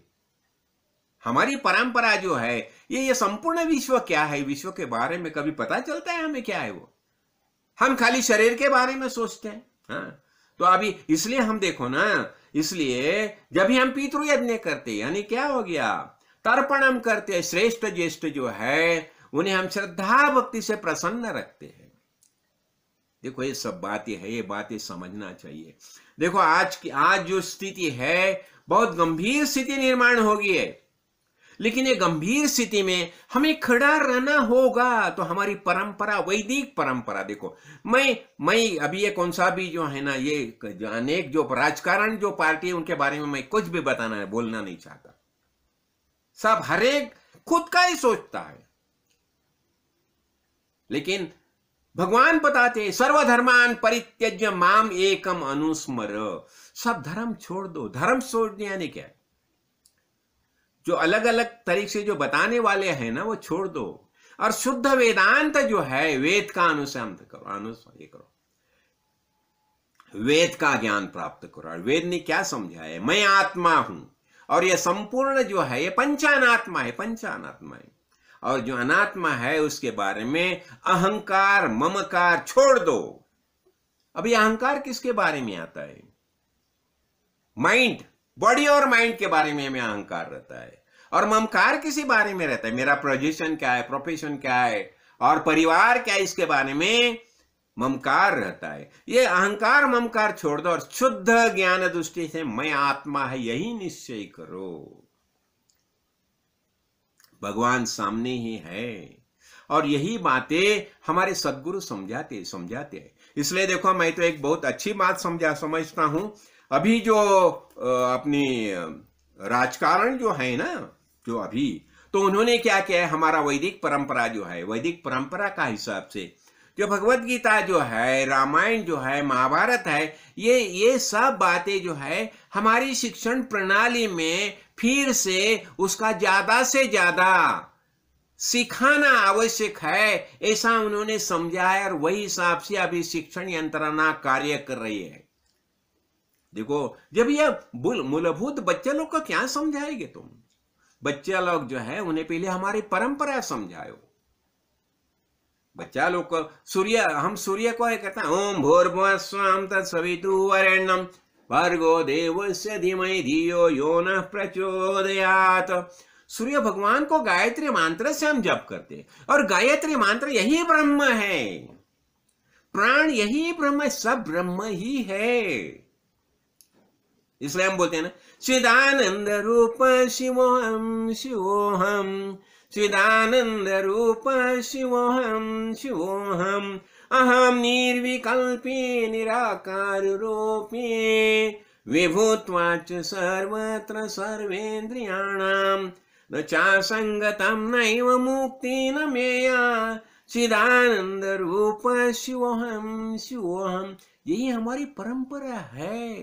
हमारी परंपरा जो है, ये संपूर्ण विश्व क्या है, विश्व के बारे में कभी पता चलता है हमें क्या है? वो हम खाली शरीर के बारे में सोचते हैं। हाँ, तो अभी इसलिए हम देखो ना, इसलिए जब भी हम पितृयज्ञ करते, यानी क्या हो गया? तर्पणम करते, श्रेष्ठ ज्येष्ठ जो है उन्हें हम श्रद्धा भक्ति से प्रसन्न रखते हैं। देखो ये सब बातें है, ये बातें समझना चाहिए। देखो आज जो स्थिति है, बहुत गंभीर स्थिति निर्माण होगी है, लेकिन ये गंभीर स्थिति में हमें खड़ा रहना होगा। तो हमारी परंपरा, वैदिक परंपरा, देखो मैं अभी ये कौन सा भी जो है ना, ये जो अनेक जो राजकारण जो पार्टी है उनके बारे में मैं कुछ भी बोलना नहीं चाहता। सब हरेक खुद का ही सोचता है, लेकिन भगवान बताते सर्वधर्मान परित्यज्य माम एकम अनुस्मर। सब धर्म छोड़ दो। धर्म छोड़ने यानी क्या? जो अलग अलग तरीके से जो बताने वाले हैं ना, वो छोड़ दो और शुद्ध वेदांत जो है, वेद का अनुसरण करो, वेद का ज्ञान प्राप्त करो। और वेद ने क्या समझाया? मैं आत्मा हूं, और ये संपूर्ण जो है ये पंचानात्मा है, पंचानात्मा है। और जो अनात्मा है उसके बारे में अहंकार ममकार छोड़ दो। अभी अहंकार किसके बारे में आता है? माइंड, बॉडी और माइंड के बारे में हमें अहंकार रहता है। और ममकार किसी बारे में रहता है? मेरा पोजीशन क्या है, प्रोफेशन क्या है, और परिवार क्या है, इसके बारे में ममकार रहता है। ये अहंकार ममकार छोड़ दो और शुद्ध ज्ञान दृष्टि से मैं आत्मा है, यही निश्चय करो। भगवान सामने ही है, और यही बातें हमारे सद्गुरु समझाते हैं। इसलिए देखो, मैं तो एक बहुत अच्छी बात समझता हूं। अभी जो अपनी राजकारण जो है ना, जो अभी, तो उन्होंने क्या किया है? हमारा वैदिक परंपरा जो है, वैदिक परंपरा का हिसाब से जो भगवत गीता जो है, रामायण जो है, महाभारत है, ये सब बातें जो है हमारी शिक्षण प्रणाली में फिर से उसका ज्यादा से ज्यादा सिखाना आवश्यक है, ऐसा उन्होंने समझाया। और वही हिसाब से अभी शिक्षण यंत्रणा कार्य कर रही है। देखो, जब ये मूलभूत बच्चे लोग को क्या समझाएंगे तुम? बच्चे लोग जो है उन्हें पहले हमारी परंपरा समझाओ। बच्चा लोग को हम सूर्य को कहते हैं ओम भूर्भुवः स्वः तत्सवितुर्वरेण्यं भर्गो देवस्य धीमहि धियो यो नः प्रचोदयात्। सूर्य भगवान को गायत्री मंत्र से हम जप करते हैं, और गायत्री मंत्र यही ब्रह्म है, प्राण यही ब्रह्म है, सब ब्रह्म ही है। इसलिए हम बोलते हैं ना, चिदानंद रूप शिवोहम शिवोहम चिदानंद रूप शिवोहम शिवोहम अहम निर्विकल्पे निराकार रूपे विभूत्वाच सर्वत्र सर्वेन्द्रियाणां न चासंगतं नैव मुक्ति न मेया चिदानंद रूप शिवोहम शिवोहम। यही हमारी परंपरा है।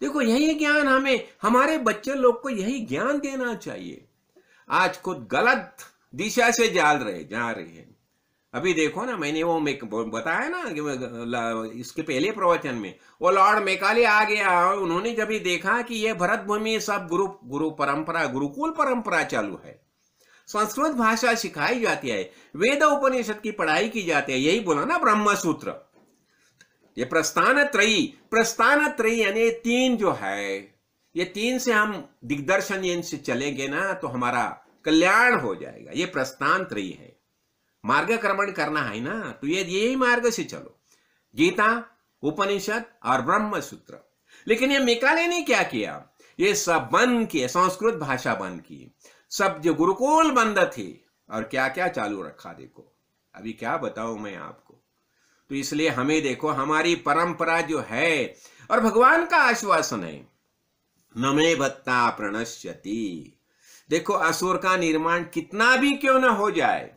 देखो यही ज्ञान हमें, हमारे बच्चे लोग को यही ज्ञान देना चाहिए। आज खुद गलत दिशा से जा रहे हैं। अभी देखो ना, मैंने वो बताया ना कि इसके पहले प्रवचन में वो लॉर्ड मेकाले आ गया, उन्होंने जब देखा कि ये भरत भूमि सब गुरु परंपरा, गुरुकुल परंपरा चालू है, संस्कृत भाषा सिखाई जाती है, वेद उपनिषद की पढ़ाई की जाती है, यही बोला ना ब्रह्म सूत्र। ये प्रस्थान त्रयी यानी तीन जो है, ये तीन से हम दिग्दर्शन इनसे चलेंगे ना तो हमारा कल्याण हो जाएगा। ये प्रस्थान त्रयी है, मार्गक्रमण करना है ना, तो ये यही मार्ग से चलो, गीता, उपनिषद और ब्रह्म सूत्र। लेकिन ये मेकाले ने क्या किया, ये सब बंद किए, संस्कृत भाषा बंद की, सब जो गुरुकुल बंद थे, और क्या क्या चालू रखा। देखो अभी क्या बताऊं मैं आपको। तो इसलिए हमें देखो, हमारी परंपरा जो है, और भगवान का आश्वासन है, न मे भत्ता प्रणश्यति। देखो असुर का निर्माण कितना भी क्यों ना हो जाए,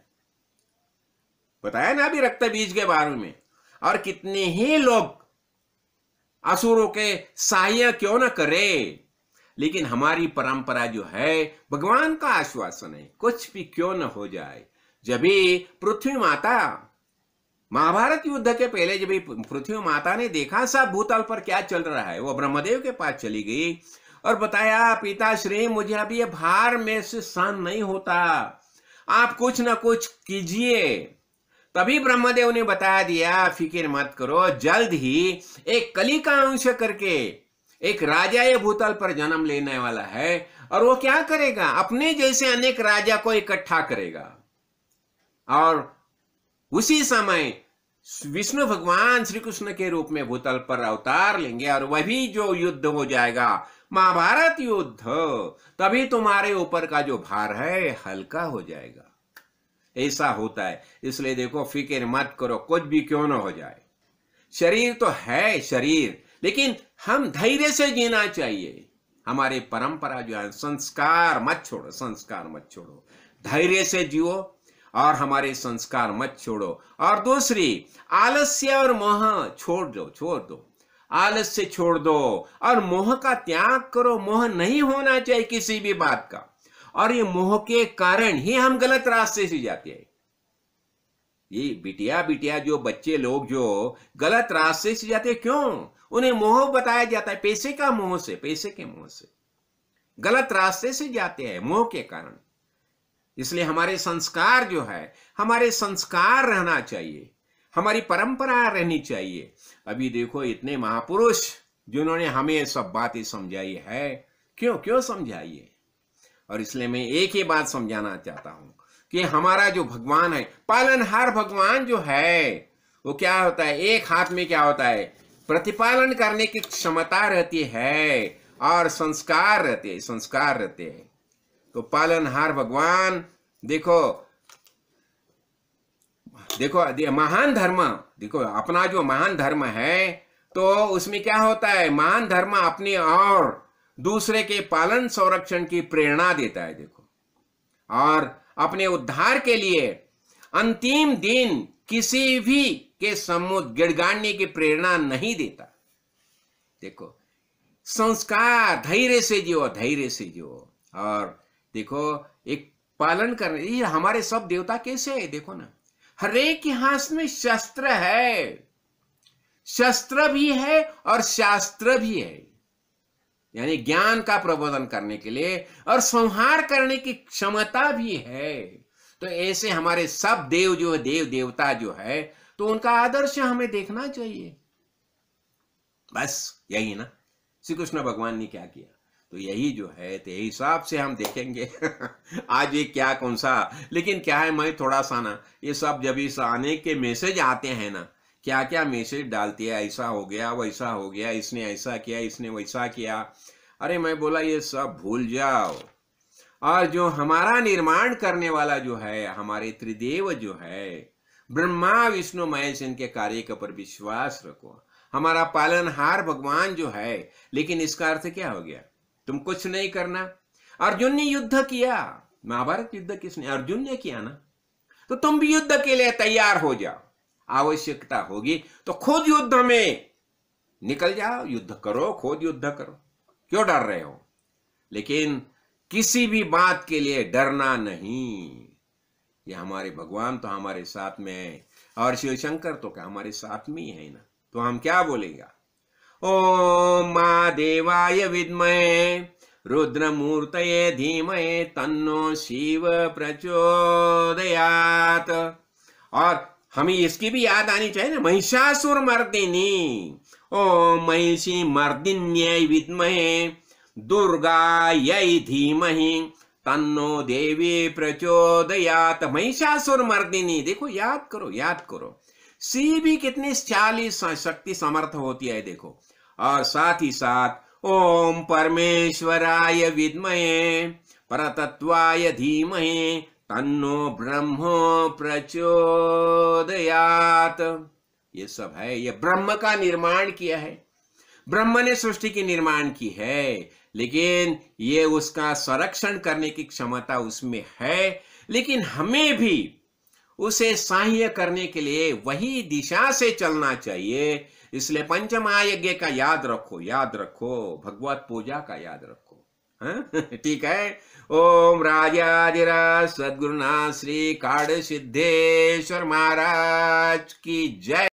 बताया ना अभी रक्त बीज के बारे में, और कितने ही लोग असुरों के सहाय क्यों ना करे, लेकिन हमारी परंपरा जो है, भगवान का आश्वासन है, कुछ भी क्यों न हो जाए। जब भी पृथ्वी माता, महाभारत युद्ध के पहले जब भी पृथ्वी माता ने देखा सब भूतल पर क्या चल रहा है, वो ब्रह्मदेव के पास चली गई और बताया, पिताश्री मुझे अभी ये भार में से सहन नहीं होता, आप कुछ ना कुछ कीजिए। तभी ब्रह्मदेव ने बता दिया, फिक्र मत करो, जल्द ही एक कली का अंश करके एक राजा ये भूतल पर जन्म लेने वाला है, और वो क्या करेगा, अपने जैसे अनेक राजा को इकट्ठा करेगा, और उसी समय विष्णु भगवान श्री कृष्ण के रूप में भूतल पर अवतार लेंगे, और वही जो युद्ध हो जाएगा, महाभारत युद्ध, तभी तुम्हारे ऊपर का जो भार है हल्का हो जाएगा। ऐसा होता है। इसलिए देखो, फिक्र मत करो, कुछ भी क्यों ना हो जाए। शरीर तो है शरीर, लेकिन हम धैर्य से जीना चाहिए। हमारे परंपरा जो है, संस्कार मत छोड़ो, संस्कार मत छोड़ो, धैर्य से जियो और हमारे संस्कार मत छोड़ो। और दूसरी, आलस्य और मोह छोड़ दो, आलस्य छोड़ दो और मोह का त्याग करो। मोह नहीं होना चाहिए किसी भी बात का, और ये मोह के कारण ही हम गलत रास्ते से जाते हैं। ये बिटिया जो बच्चे लोग जो गलत रास्ते से जाते हैं, क्यों? उन्हें मोह बताया जाता है, पैसे के मोह से गलत रास्ते से जाते हैं, मोह के कारण। इसलिए हमारे संस्कार जो है, हमारे संस्कार रहना चाहिए, हमारी परंपरा रहनी चाहिए। अभी देखो, इतने महापुरुष जिन्होंने हमें सब बातें समझाई है, क्यों समझाई है। और इसलिए मैं एक ही बात समझाना चाहता हूं कि हमारा जो भगवान है, पालनहार भगवान जो है, वो क्या होता है, एक हाथ में क्या होता है, प्रतिपालन करने की क्षमता रहती है, और संस्कार रहते हैं। तो पालनहार भगवान, देखो महान धर्म, देखो अपना जो महान धर्म है, तो उसमें क्या होता है, महान धर्म अपने और दूसरे के पालन संरक्षण की प्रेरणा देता है। देखो, और अपने उद्धार के लिए अंतिम दिन किसी भी के सम्मुख गिड़गाड़ने की प्रेरणा नहीं देता। देखो, संस्कार, धैर्य से जियो। और देखो, एक पालन करने, ये हमारे सब देवता कैसे है, देखो ना, हर एक के हाथ में शस्त्र है, शस्त्र भी है और शास्त्र भी है, यानी ज्ञान का प्रबोधन करने के लिए, और संहार करने की क्षमता भी है। तो ऐसे हमारे सब देव जो देवता जो है, तो उनका आदर्श हमें देखना चाहिए। बस यही ना, श्री कृष्ण भगवान ने क्या किया, तो यही जो है, तो यही हिसाब से हम देखेंगे। आज ये क्या कौन सा, लेकिन क्या है, मैं थोड़ा सा ना, ये सब जब इस आने के मैसेज आते हैं ना, क्या क्या मैसेज डालती है, ऐसा हो गया, वैसा हो गया, इसने ऐसा किया, इसने वैसा किया। अरे मैं बोला, ये सब भूल जाओ और जो हमारा निर्माण करने वाला जो है, हमारे त्रिदेव जो है, ब्रह्मा विष्णु महेश, इनके कार्य के ऊपर विश्वास रखो। हमारा पालनहार भगवान जो है, लेकिन इसका अर्थ क्या हो गया? तुम कुछ नहीं करना। अर्जुन ने युद्ध किया, महाभारत युद्ध किसने? अर्जुन ने किया ना। तो तुम भी युद्ध के लिए तैयार हो जाओ। आवश्यकता होगी तो खुद युद्ध में निकल जाओ, युद्ध करो, खुद युद्ध करो। क्यों डर रहे हो? लेकिन किसी भी बात के लिए डरना नहीं। ये हमारे भगवान तो हमारे साथ में है, और शिव शंकर तो क्या हमारे साथ में ही है ना। तो हम क्या बोलेगा? ओम महादेवाय विद्महे रुद्रमूर्तये धीमहि तन्नो शिव प्रचोदयात। और हमें इसकी भी याद आनी चाहिए ना, महिषासुर मर्दिनी। ओम महिषी मर्दिन्यै विद्महे दुर्गायै धीमहि तन्नो देवी प्रचोदयात। महिषासुर मर्दिनी, देखो, याद करो, याद करो। सी भी कितनी शाली शक्ति समर्थ होती है, देखो। और साथ ही साथ ओम परमेश्वराय विद्महे परतत्वाय धीमहि तन्नो ब्रह्म प्रचोदयात। ये सब है, ये ब्रह्म का निर्माण किया है। ब्रह्म ने सृष्टि की निर्माण की है, लेकिन ये उसका संरक्षण करने की क्षमता उसमें है। लेकिन हमें भी उसे सहाय्य करने के लिए वही दिशा से चलना चाहिए। इसलिए पंचमहायज्ञ का याद रखो, याद रखो। भगवत पूजा का याद रखो। हाँ? ठीक है। ओम राजाधिराज सद्गुरुनाथ श्री काड़ सिद्धेश्वर महाराज की जय।